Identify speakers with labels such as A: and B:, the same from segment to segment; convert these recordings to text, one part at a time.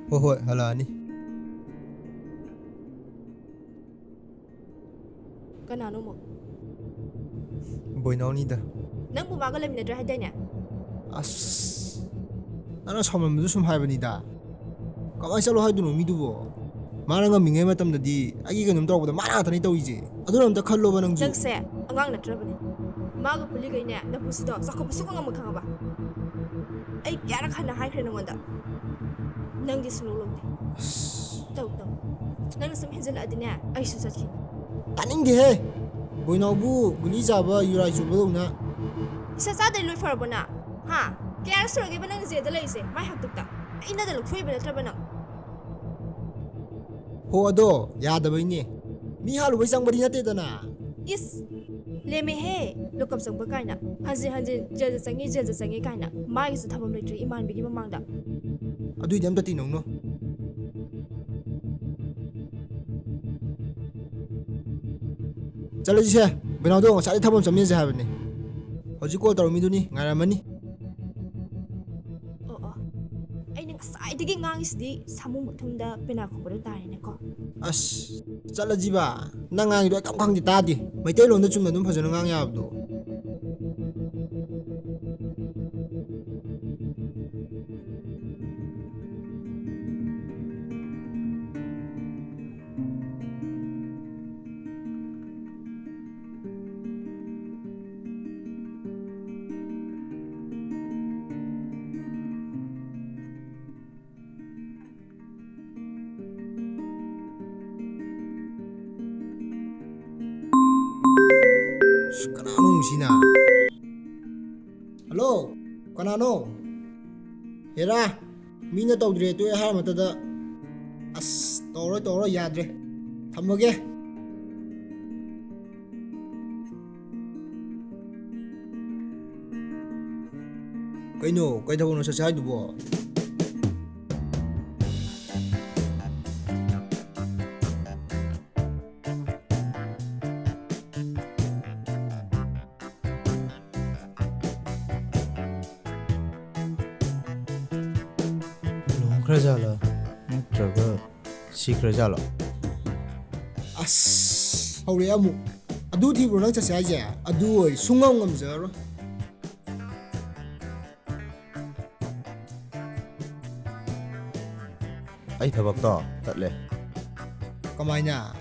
A: Hoi, halani.
B: Kanano mo?
A: Boynao ni da.
B: Nang bumaga lamin na dra haday niya?
A: As. Ano sa mga medyo sumhay ba ni da? Kamay sa lohay dun umidu bo. Marang nga mingay matam na di, agi ka namtaw ko da marang tanay taw ije. Ado namta khalo ba nang ju?
B: Nang se, angang na traba ni. Maga puli kay niya, napusi do, sa kapusok ang magkanga ba? Ay, kaya ka na hay kaya nang wanda. Nang di sunulog di. Taw. Nang nasamhin sa laad niya, ay susat ki.
A: Taning di he. Boynao bu, guli zaba yuray subalo na.
B: Isa sa day loy farbo na. Ha? Kaya suragay ba nang zeda lay se, may hagtug ta. Ay na dalog fuy ba na traba nang.
A: Ho ado, yada ba ini? Mi halu ba isang bari na teta na?
B: Is, leme he, lukap sang bakay na. Hanjin, jaja sangi kay na. May isa tabam litri iman bigi mamangda.
A: Aduy dam tati nong no. Chalo ji se, Boynao do sa tabam samye ja habne. Hoji call taro mi du ni, ngaramani.
B: Oo. Ay nang asay digi ngangis di, samung matunda pinakubado tayo na ko.
A: As, chalo ji ba? Nangang do kam khang di ta di. Mai tay lon da chum na dum phajana ngang yab do. Kanano sina? Hello, kanano? Hera, mina tawdre to ha matada. As toro yadre. Thamage. Kaino, kay daw no sa side bo.
C: Krajala, nagtraga si Krajala.
A: As, hore amu. Adu thi bro nang cha sa ja. Adu oi sungam ngam zaro.
C: Ay thabak to, tatle.
A: Kamay na.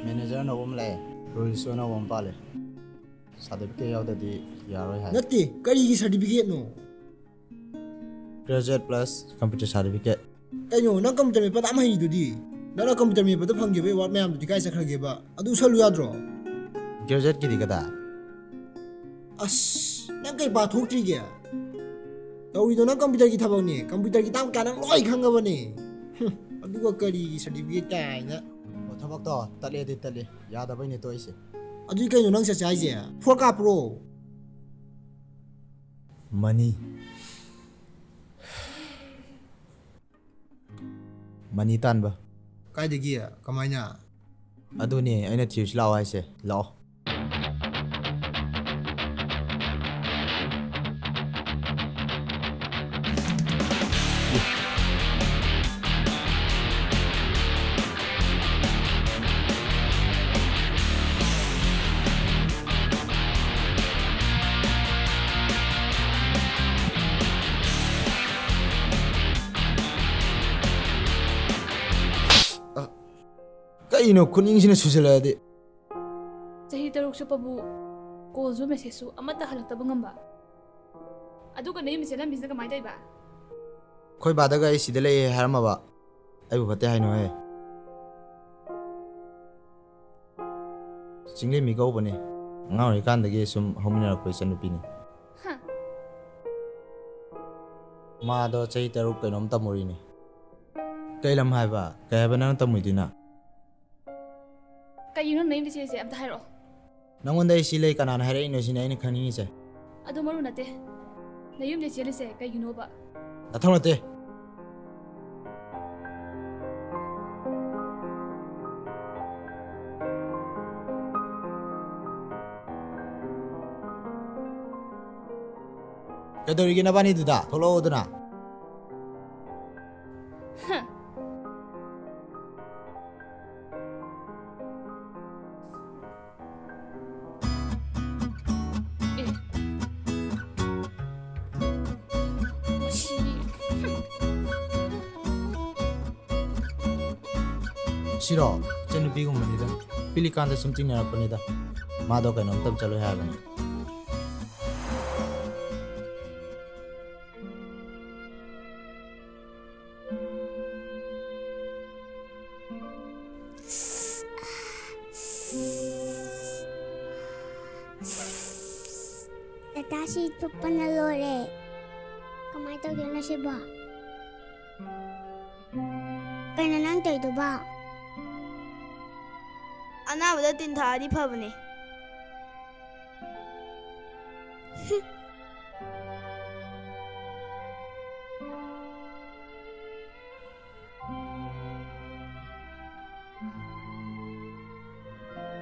C: Manager na wumle, rules na wumpale. Certificate yaudadi yaroi hai.
A: Natti, kari gi certificate no.
C: Graduate plus computer certificate.
A: Kaino nang computer me pata mai du di. Dara computer me pata phang ge be wat mayam du kai sa khage ba. Adu salu yadro.
C: Graduate ki dikada.
A: As, nang kai ba thok tri ge. Tawi do nang computer ki thabang ni, computer ki tam ka nang loi khanga ba ni. Adu ga kari gi certificate kai na.
C: O thabak to, tatle di tatle. Yada bai ni to ise.
A: Adu kaino nang sa chai je. Forka pro.
C: Money. Money tan ba?
A: Kai de gi kamai na.
C: Adu ni aina thius law hai se. Law. Kaino kuning sina susalade.
D: Chahi taruk su pabu call zu message su amata halakta bangamba. Adu ka nei misela misna ka mai dai ba.
C: Khoi badaga ai sidale harama ba. Ai bu phate haino he. Chingle mi go bane. Ngawri kan dage sum homina question nupi ni.
D: Ha.
C: Ma do chahi taruk kainom tamuri ni. Kailam hai ba. Kai ba nang tamui dina.
D: Kayino nei ni se amta hairo.
C: Nangonda isi lei kanana hare ino sina ina khani ni se.
D: Adu maru nate. Nayum de chele se kayino ba.
C: Athonate. ꯀꯩꯗꯧꯔꯤꯒꯦ ꯅꯕꯥꯅꯤꯗꯨꯗ ꯊꯣꯛꯂꯛꯑꯣꯗꯅ ꯁꯤꯔꯣ ꯏꯆꯟꯅꯨꯄꯤꯒꯨꯝꯕꯅꯤꯗ ꯄꯤꯛꯂꯤꯀꯥꯟꯗ ꯁꯨꯝ ꯆꯤꯡꯅꯔꯛꯄꯅꯤꯗ ꯃꯥꯗꯣ ꯀꯩꯅꯣꯝꯇ ꯆꯠꯂꯣꯏ ꯍꯥꯏꯕꯅꯤ
E: Tatasi tupa na lore. Kamay tawag yun na si ba? Kaya nang tayo ito ba?
B: ꯑꯅꯥꯕꯗ ꯇꯤꯟ ꯊꯥꯔꯗꯤ ꯐꯕꯅꯦ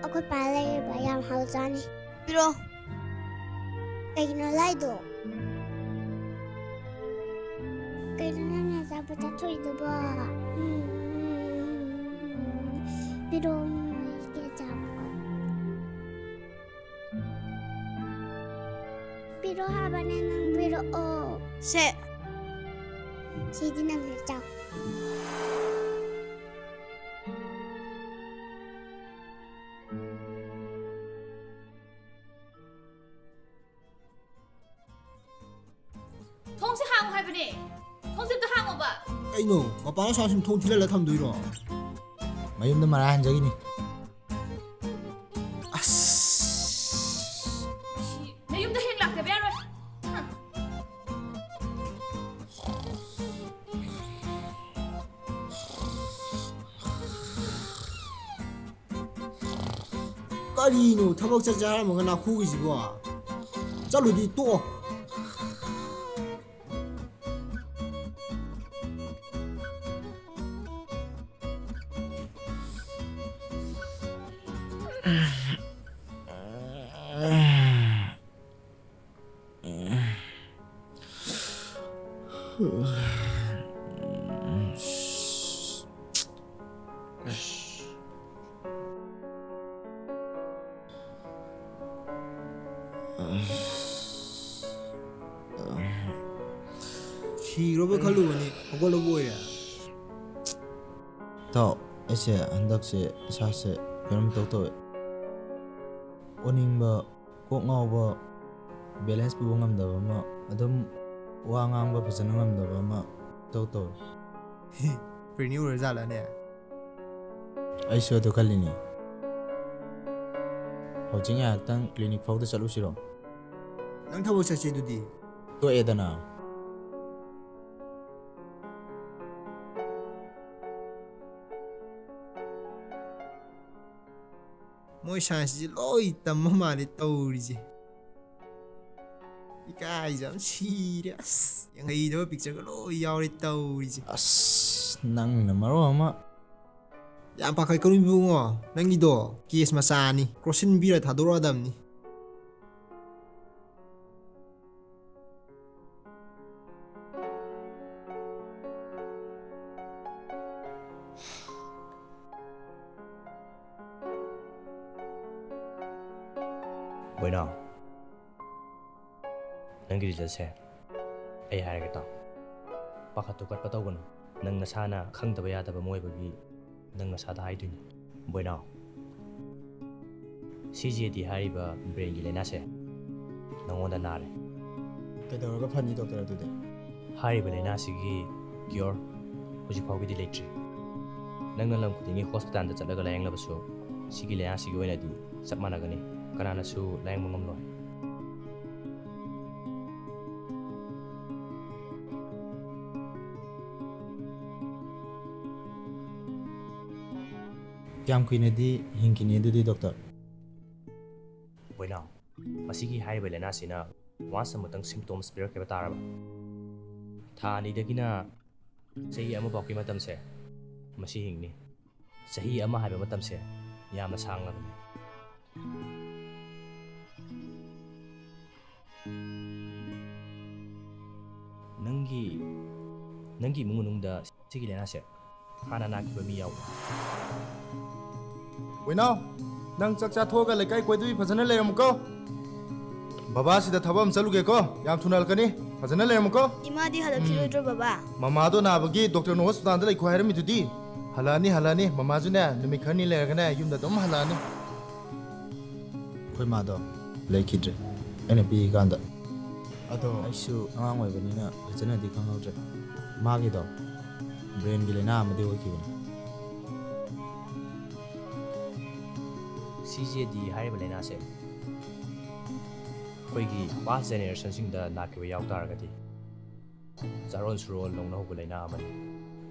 E: Ako pala ba yung hausan?
B: ꯄꯤꯔꯣ
E: Kaya nalaido. Kaya na nasabi tato ito ba? Pero Pero haba na ng biro o.
B: ꯁꯦ
E: Sige na nito.
D: 통시 항우 할머니. 통시부터 항우 봐.
A: ꯀꯩꯅꯣ ꯃꯄꯥꯅ ꯁꯥ ꯁꯨꯝ ꯊꯣꯡ ꯊꯤꯜꯍꯜꯂ ꯊꯝꯗꯣꯏꯔꯣ
C: ꯃꯌꯨꯝꯗ ꯃꯔꯥ ꯍꯟꯖꯈꯤꯅꯤ
A: ꯑꯁ
D: 내 юм도 행 락대 배로.
A: ꯀꯔꯤꯅꯣ ꯊꯕꯛ ꯆꯠꯁꯦ ꯍꯥꯏꯔꯝꯃꯒ ꯅꯥꯈꯨꯒꯤꯁꯤꯕꯣ ꯆꯠꯂꯨꯗꯤ ꯇꯣꯛꯑꯣ 시러버 칼로니 그걸로 뭐야
C: 더 에세 한덕세 사세 그럼 또또 오닝바 꼭 나오바 밸런스 부분 감다바 마 아덤 와앙앙바 비자는 감다바 마 또또
A: 프리뉴얼 잘하네
C: 아이쇼도 칼리니 호징이 약간 클리닉 파우더 살루시로
A: 난 타보 샷시두디
C: 또 에다나
A: ꯃꯣꯏ ꯁꯥꯏꯟꯁꯁꯤ ꯂꯣꯏ ꯇꯝꯕ ꯃꯥꯜꯂꯦ ꯇꯧꯔꯤꯁꯦ 이까이지 ꯌꯥꯝ 시ꯔꯦ ꯑꯁ ꯌꯥꯡꯈꯩꯗꯕ ꯄꯤꯛꯆꯔꯒ ꯂꯣꯏ ꯌꯥꯎꯔꯦ ꯇꯧꯔꯤꯁꯦ
C: ꯑꯁ ꯅꯪꯅ ꯃꯔꯣꯟ ꯑꯃ
A: ꯌꯥꯝ ꯄꯥꯈꯠꯀꯅꯨ ꯏꯕꯨꯡꯉꯣ ꯅꯪꯒꯤꯗꯣ ꯀꯦꯁ ꯃꯆꯥꯅꯤ ꯀ꯭ꯔꯣꯁꯤꯟꯕꯤꯔ ꯊꯥꯗꯣꯔꯛꯑꯗꯕꯅꯤ
F: Boynao, nanggi rizalse, ay haragita. Pakatukat pataw no, nang nasana khang tabaya taba moy bagi, nang nasada hay dun. Boynao, CGD hariba brain gilena se, nang onda nare.
C: ꯀꯩꯗꯧꯔꯒ ꯐꯅꯤ ꯗꯣꯛꯇꯔ ꯑꯗꯨꯗꯤ
F: Hariba lena sigi cure, hujik pawgi di lecture. Nang nalam kudingi hospital da chalaga layang labaso, sigi lena sigi oina di sak managani. Kanana su layang mangomloy.
C: ꯀꯌꯥꯝ ꯀꯨꯏꯅꯗꯤ ꯍꯤꯡꯈꯤꯅꯤ ꯑꯗꯨꯗꯤ doctor
F: Boynao, masigi hariba lena sina once amutang symptoms pirakeba taraba. Tha anidagina sahi ama bawki matamse masi hingni. Sahi ama haiba matamse yamna sanglabani. ꯅꯪꯒꯤ ꯏꯃꯨꯡ ꯃꯅꯨꯡꯗ ꯁꯤꯒꯤ ꯂꯥꯏꯅꯥꯁꯦ ꯍꯥꯟꯅ ꯅꯥꯈꯤꯕ ꯃꯤ ꯌꯥꯎꯕ꯭ꯔꯥ?
G: Boynao, nang chakcha thoga lekai koidui phajana leramko. Baba sida thabam chaluge ko, yam thunal kani, phajana leramko.
B: Imadi halakhirodro baba.
G: Mama do nabagi doctor no hospital da lekho haram idudi. Halani mama juna numi khani leragana yumda dum halani.
C: Khoi ma do lekhidre ene pi ganda
G: Ado
C: aisu angang oi bani na phajana di khangautre ma gi do brain gi lena amade oi kibani
F: CJD ꯍꯥꯏꯔꯤꯕ ꯂꯥꯏꯅꯥꯁꯦ ꯑꯩꯈꯣꯏꯒꯤ pass ꯖꯦꯅꯦꯔꯦꯁꯟꯁꯤꯡꯗ ꯅꯥꯈꯤꯕ ꯌꯥꯎ ꯇꯥꯔꯒꯗꯤ ꯆꯥꯔꯣꯟ ꯁꯨꯔꯣꯟ ꯂꯧꯅ ꯍꯧꯕ ꯂꯥꯏꯅꯥ ꯑꯃꯅꯤ꯫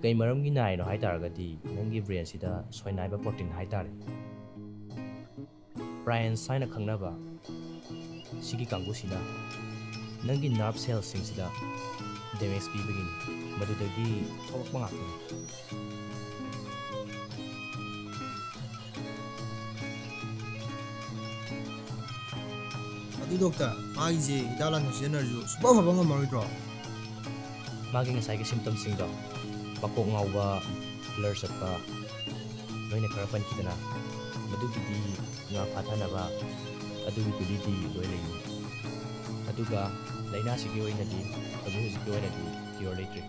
F: ꯀꯩ ꯃꯔꯝꯒꯤ ꯅꯥꯏꯅꯣ ꯍꯥꯏ ꯇꯥꯔꯒꯗꯤ ꯅꯪꯒꯤ ꯕ꯭ꯔꯦꯟꯁꯤꯗ ꯁꯣꯏꯅꯥꯏꯕ ꯄ꯭ꯔꯣꯇꯤꯟ ꯍꯥꯏ ꯇꯥꯔꯦ ꯄ꯭ꯔꯥꯏꯟꯁ ꯍꯥꯏꯅ ꯈꯪꯅꯕ ꯁꯤꯒꯤ ꯀꯥꯡꯕꯨꯁꯤꯅ ꯅꯪꯒꯤ ꯅꯔꯚ ꯁꯦꯜꯁꯤꯡꯁꯤꯗ ꯗꯦꯃꯦꯖ ꯄꯤꯕꯒꯤꯅꯤ, ꯃꯗꯨꯗꯒꯤ ꯊꯣꯛꯂꯛꯄ ꯉꯥꯛꯇꯅꯤ꯫
A: doctor, maise hidalan siyanarju suba phaba ngamaroidro.
F: Magi ngasai symptomsingdo makok ngawba, blur satpa, noina khara pankidana, madugidi nga phathanaba, adugi gulidi loi leini. Aduga laina sigi oinadi, hujiki oinadi cure leitri.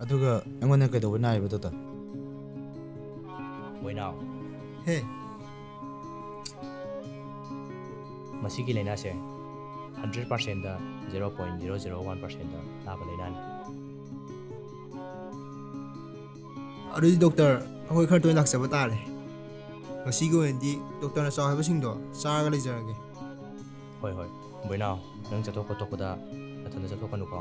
C: aduga engone kai do na ibo to
F: Boynao,
A: Hey,
F: masigi lainase 100% da 0.001% da naba lainani.
A: adudi doctor, akoi khar toin laksaba tare. Ngasigo endi doctor na saw haba singdo saraga leijarage.
F: Hoi, Boynao, nang chatok ko tokoda athana chatok kanu ko.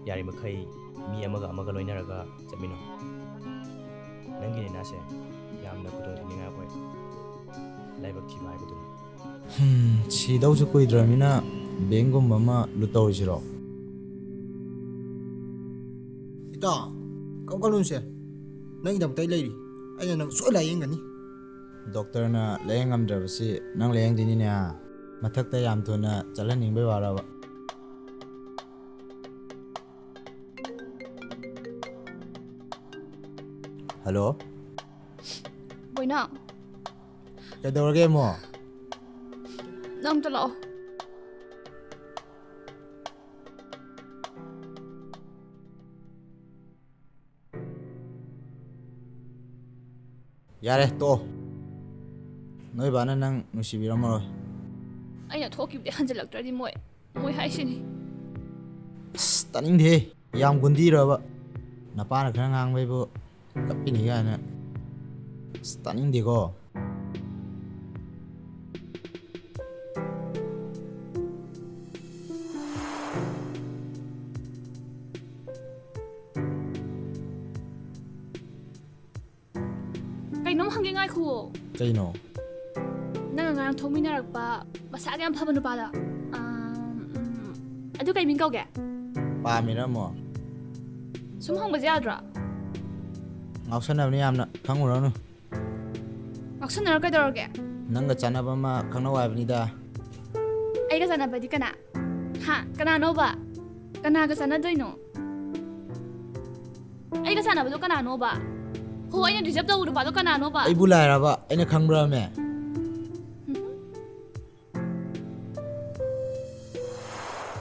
F: Yari makai mi amaga loinaraga chamino. Nangi lainase yamna kudong thininga koi laibak thi mai budun
C: si dau su koi dramina bengom mama lutau jiro
A: Ita, kam kalun se. Nang idam tai leiri. Aina nang soi la yengani.
C: doctor na leng am drabasi nang leng dini ne mathak ta yam thona chalan ning be wara ba hello
D: Boynao,
C: kedorge mo
D: nang talo.
C: yare to noi bana nang nusibiramo
D: Aina thokibde hanjalaktradi moi haisini.
C: taning de yam gundi raba napa na khang ngang bai bo kapini ga na taning de go
D: Kainom hangi ngai khu.
C: kaino
D: Nang ngarang thongminarakpa masag yam phaba nupada. Adu kai min kauge?
C: pa mira mo
D: Sum hangba jadra.
C: ngausanab ni yamna khanguranu
D: Aksunar kai dorge.
C: nanga chanaba ma khangna waibni da
D: Aiga sana badi kana. Ha, kana no ba? Kana ga sana doino. Aiga sana badu kana no ba? Ho aina reserve da uru ba do kana no ba?
C: ai bulai raba aina khangbra me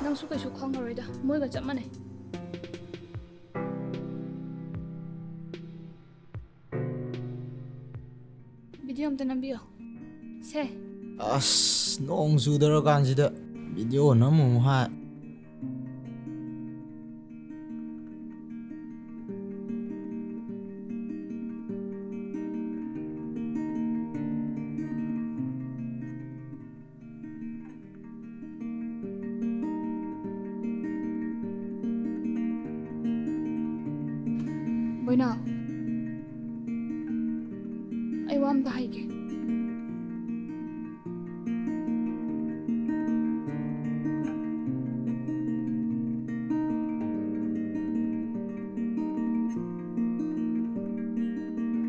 D: Nang su kai su khangoroi da. Moi ga chap mane. Video am tanambio. Se.
C: as nong sudara kansida video namu ha
D: Boynao. Ai wam da haike.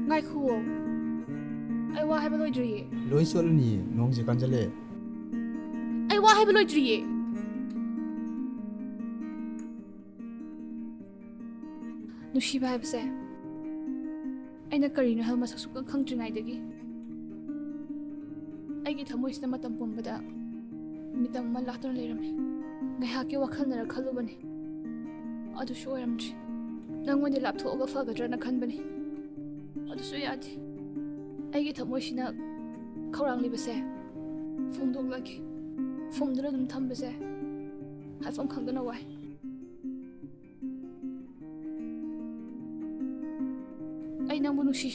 D: Ngai khu. Ai wa hai ba loi dri.
C: loi sol ni nong je kanjale
D: Ai ꯋꯥ ꯍꯥꯏꯕ ꯂꯣꯏꯗ꯭ꯔꯤꯌꯦ ꯅꯨꯡꯁꯤꯕ ꯍꯥꯏꯕꯁꯦ ꯑꯩꯅ ꯀꯔꯤꯅꯣ ꯍꯥꯏꯕ ꯃꯁꯛ ꯁꯨꯛꯈꯪ ꯈꯪꯗ꯭ꯔꯤꯉꯩꯗꯒꯤ ꯑꯩꯒꯤ ꯊꯃꯣꯏꯁꯤꯗ ꯃꯇꯝ ꯄꯨꯝꯕꯗ ꯃꯤꯇꯝ ꯑꯃ ꯂꯥꯛꯇꯨꯅ ꯂꯩꯔꯝꯃꯤ ꯉꯥꯏꯍꯥꯛꯀꯤ ꯋꯥꯈꯜꯅꯔ ꯈꯜꯂꯨꯕꯅꯤ ꯑꯗꯨꯁꯨ ꯑꯣꯏꯔꯝꯗ꯭ꯔꯤ ꯅꯪꯉꯣꯟꯗ ꯂꯥꯞꯊꯣꯛꯑꯒ ꯐꯒꯗ꯭ꯔꯅ ꯈꯟꯕꯅꯤ ꯑꯗꯨꯁꯨ ꯌꯥꯗꯦ ꯑꯩꯒꯤ ꯊꯃꯣꯏꯁꯤꯅ ꯈꯧꯔꯥꯡꯂꯤꯕꯁꯦ ꯐꯣꯡꯗꯣꯛꯂꯒꯦ ꯐꯨꯝꯗꯨꯅ ꯑꯗꯨꯝ ꯊꯝꯕꯁꯦ ꯍꯥꯏꯐꯝ ꯈꯪꯗꯅ ꯋꯥꯏ ꯑꯩ ꯅꯪꯕꯨ ꯅꯨꯡꯁꯤ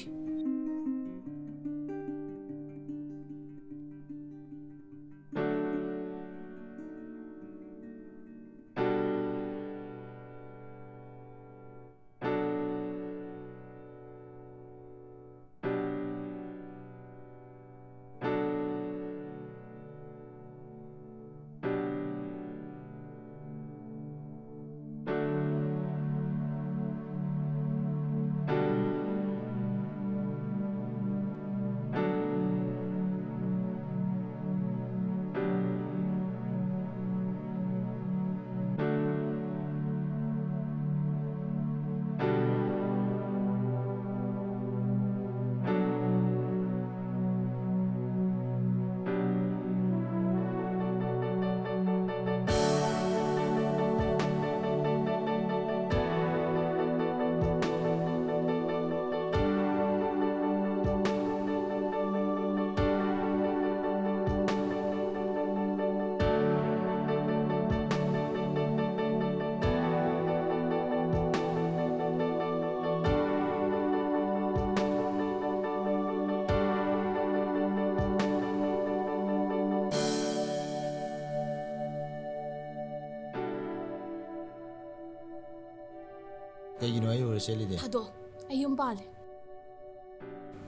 C: ꯀꯩꯒꯤꯅꯣ ꯑꯩ ꯎꯔ ꯆꯦꯜꯂꯤꯗꯤ
D: ꯊꯥꯗꯣ ꯑꯩ ꯌꯨꯝ ꯄꯥꯜꯂꯦ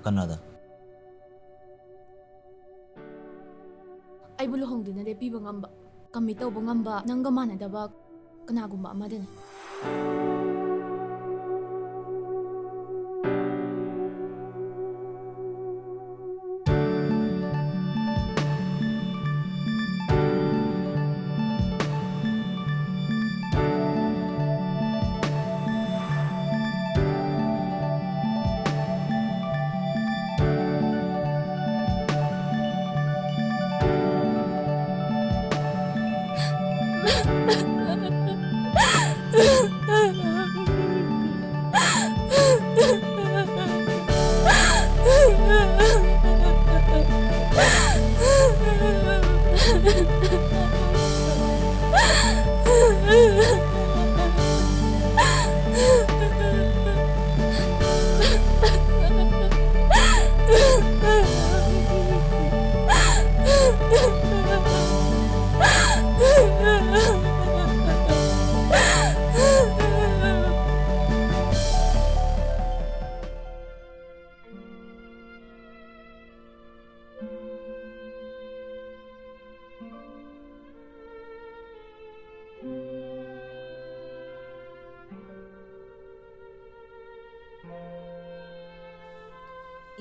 C: ꯀꯅꯥꯗ
D: ꯑꯩꯕꯨ ꯂꯨꯍꯣꯡꯗꯨꯅ ꯂꯦꯞꯄꯤꯕ ꯉꯝꯕ ꯀꯝꯃꯤꯠ ꯇꯧꯕ ꯉꯝꯕ ꯅꯪꯒ ꯃꯥꯟꯅꯗꯕ ꯀꯅꯥꯒꯨꯝꯕ ꯑꯃꯗꯅꯤ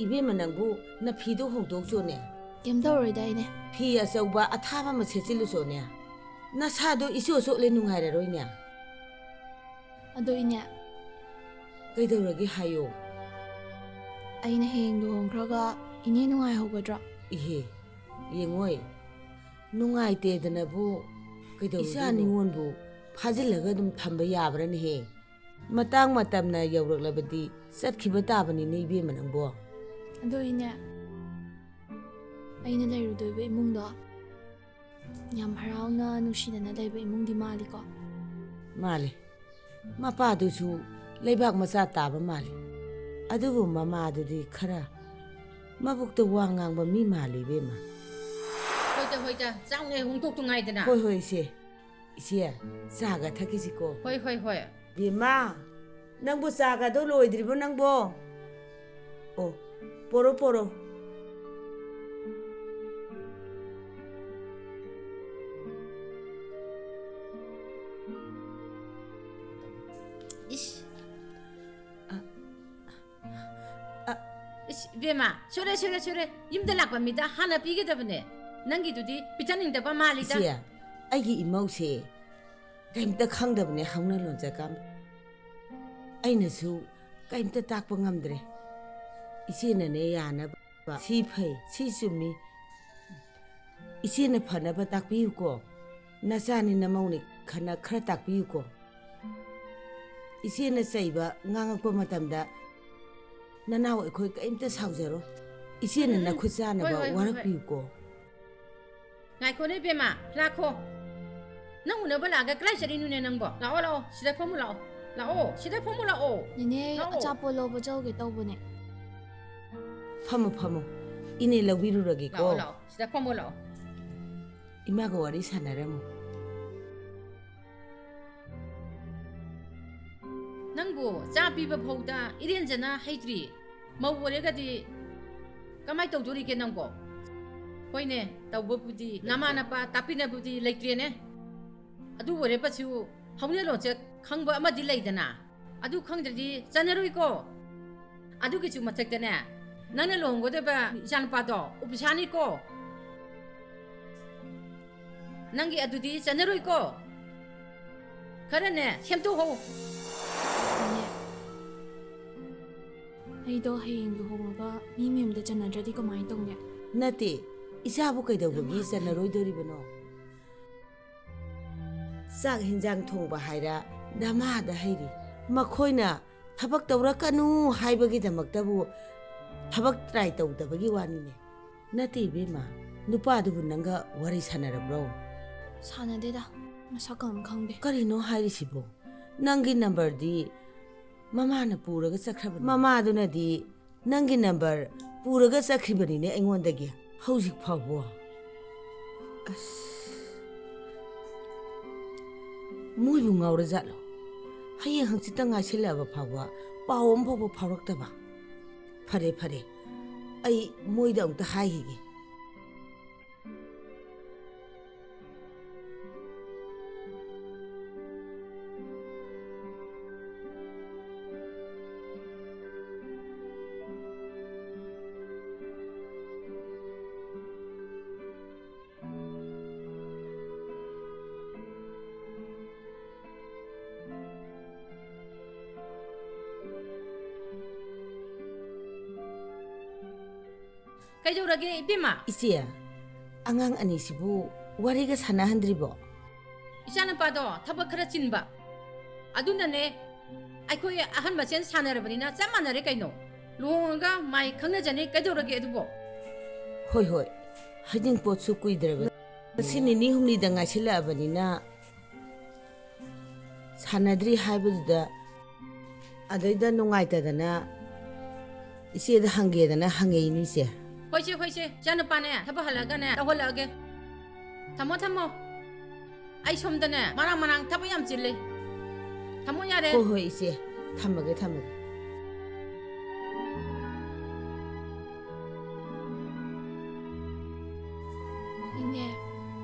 H: 이베만 낭부 나 피도 홍독조네.
D: ꯀꯩꯝ ꯇꯧꯔꯣꯏꯗꯥꯏꯅꯦ
H: 피 ꯑꯆꯧꯕ ꯑꯊꯥꯕ ꯑꯃ ꯁꯦꯠꯆꯤꯜꯂꯨꯁꯣꯅꯦ. ꯅꯁꯥꯗꯣ ꯏꯁꯣ ꯁꯣꯛꯂꯦ ꯅꯨꯡꯉꯥꯏꯔꯔꯣꯏꯅꯦ.
D: ꯑꯗꯣ ꯏꯅꯦ
H: ꯀꯩꯗꯧꯔꯒꯦ ꯍꯥꯏꯌꯣ.
D: ꯑꯩꯅ ꯍꯌꯦꯡ ꯂꯨꯍꯣꯡꯈ꯭ꯔꯒ ꯏꯅꯦ ꯅꯨꯡꯉꯥꯏꯍꯧꯒꯗ꯭ꯔꯥ?
H: 이해 ꯌꯦꯡꯉꯣꯏ ꯅꯨꯡꯉꯥꯏꯇꯦꯗꯅꯕꯨ ꯀꯩꯗꯧꯔꯤꯅꯣ ꯏꯆꯥ ꯅꯤꯉꯣꯟꯕꯨ ꯐꯥꯖꯤꯜꯂꯒ ꯑꯗꯨꯝ ꯊꯝꯕ ꯌꯥꯕ꯭ꯔꯅꯦꯍꯦ. ꯃꯇꯥꯡ ꯃꯇꯝꯅ ꯌꯧꯔꯛꯂꯕꯗꯤ ꯆꯠꯈꯤꯕ ꯇꯥꯕꯅꯤꯅꯦ ꯏꯕꯦꯝꯃ ꯅꯪꯕꯣ.
D: ꯑꯗꯣ ꯏꯅꯦ ꯑꯩꯅ ꯂꯩꯔꯨꯗꯣꯏꯕ ꯏꯃꯨꯡꯗꯣ ꯌꯥꯝ ꯍꯔꯥꯎꯅ ꯅꯨꯡꯁꯤꯅꯅ ꯂꯩꯕ ꯏꯃꯨꯡꯗꯤ ꯃꯥꯜꯂꯤꯀꯣ?
H: ꯃꯥꯜꯂꯤ. ꯃꯄꯥꯗꯨꯁꯨ ꯂꯩꯕꯥꯛ ꯃꯆꯥ ꯇꯥꯕ ꯃꯥꯜꯂꯤ. ꯑꯗꯨꯕꯨ ꯃꯃꯥꯗꯨꯗꯤ ꯈꯔ ꯃꯕꯨꯛꯇ ꯋꯥ ꯉꯥꯡꯕ ꯃꯤ ꯃꯥꯜꯂꯤ ꯏꯕꯦꯝꯃ.
I: ꯍꯣꯏꯗ ꯆꯥꯎꯅ ꯍꯣꯡꯗꯣꯛꯇꯨꯉꯥꯏꯗꯅ.
H: ꯍꯣꯏ ꯏꯆꯦ. ꯏꯆꯦ ꯆꯥꯒ ꯊꯛꯈꯤꯁꯤꯀꯣ.
I: ꯍꯣꯏ.
H: ꯕꯦꯝꯃ ꯅꯪꯕꯨ ꯆꯥꯒꯗꯣ ꯂꯣꯏꯗ꯭ꯔꯤꯕꯣ ꯅꯪꯕꯣ? ꯑꯣ ꯄꯣꯔꯣ.
I: 이씨. 이씨, 베마, 저래. 임대 락밥니다. 하나 비게더브네. ꯅꯪꯒꯤꯗꯨꯗꯤ ꯄꯤꯊꯅꯤꯡꯗꯕ ꯃꯥꯜꯂꯤꯗ
H: ꯏꯆꯦ ꯑꯩꯒꯤ ꯏꯃꯧꯁꯦ ꯀꯩꯝꯇ ꯈꯪꯗꯕꯅꯦ ꯍꯧꯅ ꯂꯣꯟꯆꯠꯀꯥꯟ ꯑꯩꯅꯁꯨ ꯀꯩꯝꯇ ꯇꯥꯛꯄ ꯉꯝꯗ꯭ꯔꯦ ꯏꯆꯦꯅꯅꯦ ꯌꯥꯅꯕ ꯁꯤ ꯐꯩ ꯁꯤ ꯆꯨꯝꯃꯤ ꯏꯆꯦꯅ ꯐꯅꯕ ꯇꯥꯛꯄꯤꯌꯨꯀꯣ ꯅꯆꯥꯅꯤ ꯅꯃꯧꯅꯤ ꯈꯔ ꯇꯥꯛꯄꯤꯌꯨꯀꯣ ꯏꯆꯦꯅ ꯆꯩꯕ ꯉꯥꯡꯉꯛꯄ ꯃꯇꯝꯗ ꯅꯅꯥꯎ ꯑꯩꯈꯣꯏ ꯀꯩꯝꯇ ꯁꯥꯎꯖꯔꯣ ꯏꯆꯦꯅ ꯅꯈꯨꯠ ꯆꯥꯅꯕ ꯋꯥꯔꯛꯄꯤꯌꯨꯀꯣ
I: ꯉꯥꯏꯈꯣꯅꯦ ꯕꯦꯝꯃ ꯂꯥꯛꯈꯣ ꯅꯪ ꯎꯅꯕ ꯂꯥꯛꯑꯒ ꯀꯗꯥꯏ ꯆꯠꯂꯤꯅꯣꯅꯦ ꯅꯪꯕꯣ ꯂꯥꯛꯑꯣ ꯂꯥꯛꯑꯣ ꯁꯤꯗ ꯐꯝꯃꯨ ꯂꯥꯛꯑꯣ ꯂꯥꯛꯑꯣ ꯁꯤꯗ ꯐꯝꯃꯨ ꯂꯥꯛꯑꯣ
D: ꯅꯦꯅꯦ ꯑꯆꯥꯄꯣꯠ ꯂꯧꯕ ꯆꯧꯒꯦ ꯇꯧꯕꯅꯦ
H: ꯐꯝꯃꯨ ꯐꯝꯃꯨ ꯏꯅꯦ ꯂꯧꯕꯤꯔꯨꯔꯒꯦꯀꯣ
I: ꯂꯥꯛꯑꯣ ꯂꯥꯛꯑꯣ ꯁꯤꯗ ꯐꯝꯃꯨ ꯂꯥꯛꯑꯣ
H: ꯏꯃꯥꯒ ꯋꯥꯔꯤ ꯁꯥꯟꯅꯔꯝꯃꯨ
I: ꯅꯪꯕꯨ ꯆꯥ ꯄꯤꯕ ꯐꯥꯎꯗ ꯏꯔꯦꯟꯖꯅ ꯍꯩꯇ꯭ꯔꯤ ꯃꯧ ꯑꯣꯏꯔꯒꯗꯤ ꯀꯃꯥꯏꯅ ꯇꯧꯗꯣꯔꯤꯒꯦ ꯅꯪꯕꯣ ꯍꯣꯏꯅꯦ ꯇꯧꯕꯕꯨꯗꯤ ꯅꯃꯥꯅꯄꯥ ꯇꯥꯛꯄꯤꯅꯕꯨꯗꯤ ꯂꯩꯇ꯭ꯔꯦꯅꯦ ꯑꯗꯨ ꯑꯣꯏꯔꯕꯁꯨ ꯍꯧꯅ ꯂꯣꯟꯆꯠ ꯈꯪꯕ ꯑꯃꯗꯤ ꯂꯩꯗꯅ ꯑꯗꯨ ꯈꯪꯗ꯭ꯔꯗꯤ ꯆꯟꯅꯔꯣꯏꯀꯣ ꯑꯗꯨꯒꯤꯁꯨ ꯃꯊꯛꯇꯅꯦ ꯅꯪꯅ ꯂꯨꯍꯣꯡꯒꯗꯕ ꯏꯆꯥꯅꯨꯄꯥꯗꯣ ꯑꯣꯐꯤꯁꯥꯔꯅꯤꯀꯣ ꯅꯪꯒꯤ ꯑꯗꯨꯗꯤ ꯆꯟꯅꯔꯣꯏꯀꯣ ꯈꯔꯅꯦ ꯁꯦꯝꯗꯣꯛꯍꯧ
D: ꯑꯩꯗꯣ ꯍꯌꯦꯡ ꯂꯨꯍꯣꯡꯉꯒ ꯃꯤ ꯃꯌꯨꯝꯗ ꯆꯟꯅꯗ꯭ꯔꯗꯤ ꯀꯃꯥꯏꯅ ꯇꯧꯅꯤ
H: ꯅꯠꯇꯦ ꯏꯆꯥꯕꯨ ꯀꯩꯗꯧꯕꯒꯤ ꯆꯟꯅꯔꯣꯏꯗꯣꯔꯤꯕꯅꯣ ꯆꯥꯛ ꯍꯦꯟꯖꯥꯡ ꯊꯣꯡꯕ ꯍꯥꯏꯔ ꯗꯃꯥꯗ ꯍꯩꯔꯤ ꯃꯈꯣꯏꯅ ꯊꯕꯛ ꯇꯧꯔꯛꯀꯅꯨ ꯍꯥꯏꯕꯒꯤꯗꯃꯛꯇꯕꯨ ꯊꯕꯛ ꯇ꯭ꯔꯥꯏ ꯇꯧꯗꯕꯒꯤ ꯋꯥꯅꯤꯅꯦ ꯅꯠꯇꯦ ꯏꯕꯦꯝꯃ ꯅꯨꯄꯥꯗꯨꯕꯨ ꯅꯪꯒ ꯋꯥꯔꯤ ꯁꯥꯟꯅꯔꯕ꯭ꯔꯣ
D: ꯁꯥꯟꯅꯗꯦꯗ ꯃꯁꯛ ꯑꯃ ꯈꯪꯗꯦ
H: ꯀꯔꯤꯅꯣ ꯍꯥꯏꯔꯤꯁꯤꯕꯣ ꯅꯪꯒꯤ ꯅꯝꯕꯔꯗꯤ ꯃꯃꯥꯅ ꯄꯨꯔꯒ ꯆꯠꯈ꯭ꯔꯕꯅꯤ ꯃꯃꯥꯗꯨꯅꯗꯤ ꯅꯪꯒꯤ ꯅꯝꯕꯔ ꯄꯨꯔꯒ ꯆꯠꯈ꯭ꯔꯤꯕꯅꯤꯅꯦ ꯑꯩꯉꯣꯟꯗꯒꯤ ꯍꯧꯖꯤꯛ ꯐꯥꯎꯕ ꯑꯁ ꯃꯣꯏꯕꯨ ꯉꯥꯎꯔꯖꯥꯠꯂꯣ ꯍꯌꯦꯡ ꯍꯪꯆꯤꯠꯇ ꯉꯥꯏꯁꯤꯜꯂꯛꯑꯕ ꯐꯥꯎꯕ ꯄꯥꯎ ꯑꯃ ꯐꯥꯎꯕ ꯐꯥꯎꯔꯛꯇꯕ ꯐꯔꯦ ꯐꯔꯦ ꯑꯩ ꯃꯣꯏꯗ ꯑꯃꯨꯛꯇ ꯍꯥꯏꯈꯤꯒꯦ
I: ꯀꯩꯗꯧꯔꯒꯦ ꯏꯕꯦꯝꯃ
H: ꯏꯆꯦ ꯑꯉꯥꯡ ꯑꯅꯤꯁꯤꯕꯨ ꯋꯥꯔꯤꯒ ꯁꯥꯟꯅꯍꯟꯗ꯭ꯔꯤꯕꯣ
I: ꯏꯆꯥꯅꯨꯄꯥꯗꯣ ꯊꯕꯛ ꯈꯔ ꯆꯤꯟꯕ ꯑꯗꯨꯅꯅꯦ ꯑꯩꯈꯣꯏ ꯑꯍꯟ ꯃꯁꯦꯟ ꯁꯥꯟꯅꯔꯕꯅꯤꯅ ꯆꯞ ꯃꯥꯟꯅꯔꯦ ꯀꯩꯅꯣ ꯂꯨꯍꯣꯡꯉꯒ ꯃꯥꯏ ꯈꯪꯅꯖꯅꯤ ꯀꯩꯗꯧꯔꯒꯦ ꯑꯗꯨꯕꯣ
H: ꯍꯣꯏ ꯍꯣꯏ ꯍꯩꯖꯤꯡꯄꯣꯠꯁꯨ ꯀꯨꯏꯗ꯭ꯔꯕ ꯉꯁꯤ ꯅꯤꯅꯤ ꯍꯨꯝꯅꯤꯗ ꯉꯥꯏꯁꯤꯜꯂꯛꯑꯕꯅꯤꯅ ꯁꯥꯟꯅꯗ꯭ꯔꯤ ꯍꯥꯏꯕꯗꯨꯗ ꯑꯗꯩꯗ ꯅꯨꯡꯉꯥꯏꯇꯗꯅ ꯏꯆꯦꯗ ꯍꯪꯒꯦꯗꯅ ꯍꯪꯉꯛꯏꯅꯤ ꯏꯆꯦ
I: ꯍꯣꯏꯁꯦ ꯍꯣꯏꯁꯦ ꯏꯆꯥꯅꯨꯄꯥꯅꯦ ꯊꯕꯛ ꯍꯜꯂꯛꯑꯒꯅꯦ ꯇꯧꯍꯜꯂꯛꯑꯒꯦ ꯊꯝꯃꯣ ꯊꯝꯃꯣ ꯑꯩ ꯁꯣꯝꯗꯅꯦ ꯃꯔꯥꯡ ꯃꯔꯥꯡ ꯊꯕꯛ ꯌꯥꯝ ꯆꯤꯜꯂꯤ ꯊꯝꯃꯣ ꯌꯥꯔꯦ
H: ꯍꯣꯏ ꯍꯣꯏ ꯏꯆꯦ ꯊꯝꯃꯒꯦ ꯊꯝꯃꯒꯦ
D: ꯏꯅꯦ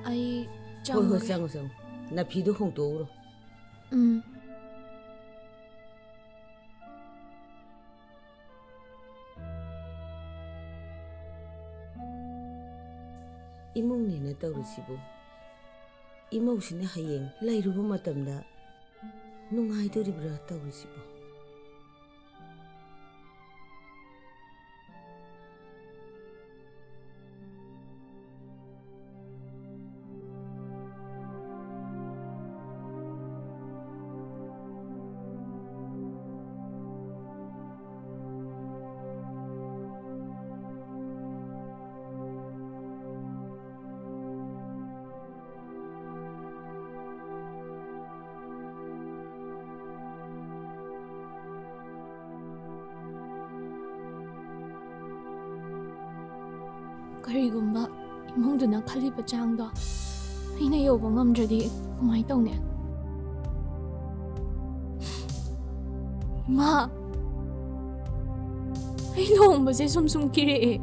D: ꯑꯩ
H: ꯍꯣꯏ ꯍꯣꯏ
D: ꯆꯪꯉꯒꯦ
H: ꯆꯪꯉꯣ ꯆꯪꯉꯣ ꯅꯐꯤꯗꯣ ꯍꯣꯡꯇꯣꯛꯎꯔꯣ ꯏꯃꯨꯡꯅꯦꯅ ꯇꯧꯔꯤꯁꯤꯕꯨ ꯏꯃꯧꯁꯤꯅ ꯍꯌꯦꯡ ꯂꯩꯔꯨꯕ ꯃꯇꯝꯗ ꯅꯨꯡꯉꯥꯏꯗꯣꯔꯤꯕ꯭ꯔꯥ ꯇꯧꯔꯤꯁꯤꯕꯨ
D: ꯀꯔꯤꯒꯨꯝꯕ ꯏꯃꯨꯡꯗꯨꯅ ꯈꯜꯂꯤꯕ ꯆꯥꯡꯗꯣ ꯑꯩꯅ ꯌꯧꯕ ꯉꯝꯗ꯭ꯔꯗꯤ ꯀꯃꯥꯏꯅ ꯇꯧꯅꯤ ꯏꯃꯥ ꯑꯩ ꯂꯨꯍꯣꯡꯕꯁꯦ ꯁꯨꯝ ꯀꯤꯔꯛꯑꯦ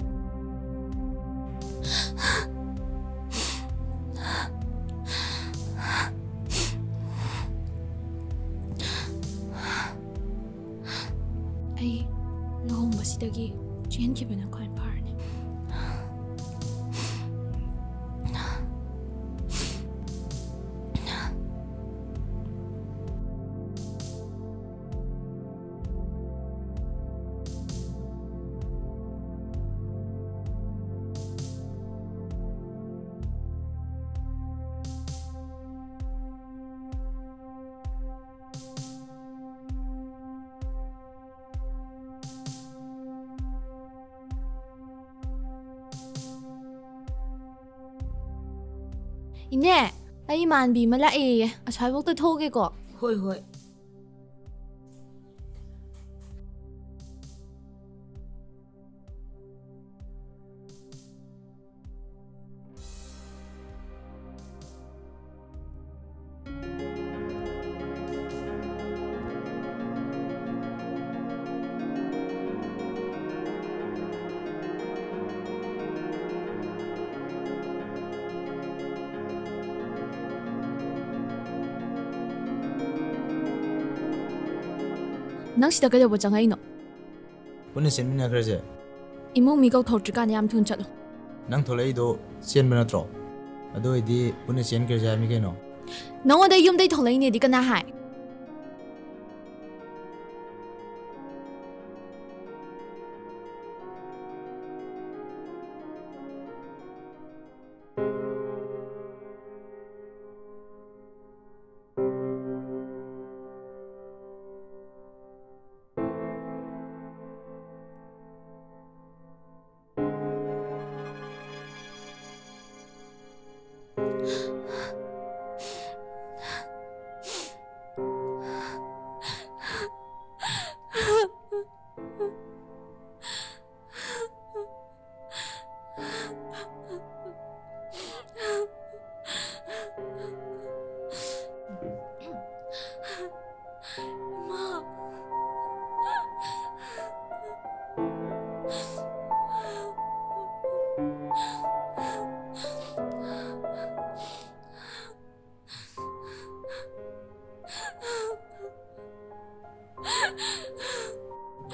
D: ꯑꯩ ꯂꯨꯍꯣꯡꯕꯁꯤꯗꯒꯤ ꯆꯦꯟꯈꯤꯕꯅ ꯈ꯭ꯋꯥꯏ ꯐꯔꯅꯤ
B: ꯏꯅꯦ ꯑꯩ ꯏꯃꯥꯟꯕꯤ ꯑꯃ ꯂꯥꯛꯑꯦꯌꯦ ꯑꯁ꯭ꯋꯥꯏꯐꯥꯎꯇ ꯊꯣꯛꯒꯦꯀꯣ
H: ꯍꯣꯏ ꯍꯣꯏ
B: ꯅꯪ ꯁꯤꯗ ꯀꯩꯗꯧꯕ ꯆꯪꯉꯛꯏꯅꯣ
C: ꯄꯨꯟꯅ ꯆꯦꯟꯃꯤꯟꯅꯈ꯭ꯔꯁꯦ
B: ꯏꯃꯨꯡ ꯃꯤ ꯀꯧꯊꯣꯛꯇ꯭ꯔꯤꯀꯥꯟꯗ ꯌꯥꯝ ꯊꯨꯅ ꯆꯠꯂꯣ
C: ꯅꯪ ꯊꯣꯛꯂꯛꯏꯗꯣ ꯆꯦꯟꯕ ꯅꯠꯇ꯭ꯔꯣ ꯑꯗꯨ ꯑꯣꯏꯗꯤ ꯄꯨꯟꯅ ꯆꯦꯟꯈ꯭ꯔꯁꯦ ꯍꯥꯏꯕꯅꯤ ꯀꯩꯅꯣ
B: ꯅꯪꯉꯣꯟꯗ ꯌꯨꯝꯗꯩ ꯊꯣꯛꯂꯛꯏꯅꯦꯗꯤ ꯀꯅꯥ ꯍꯥꯏ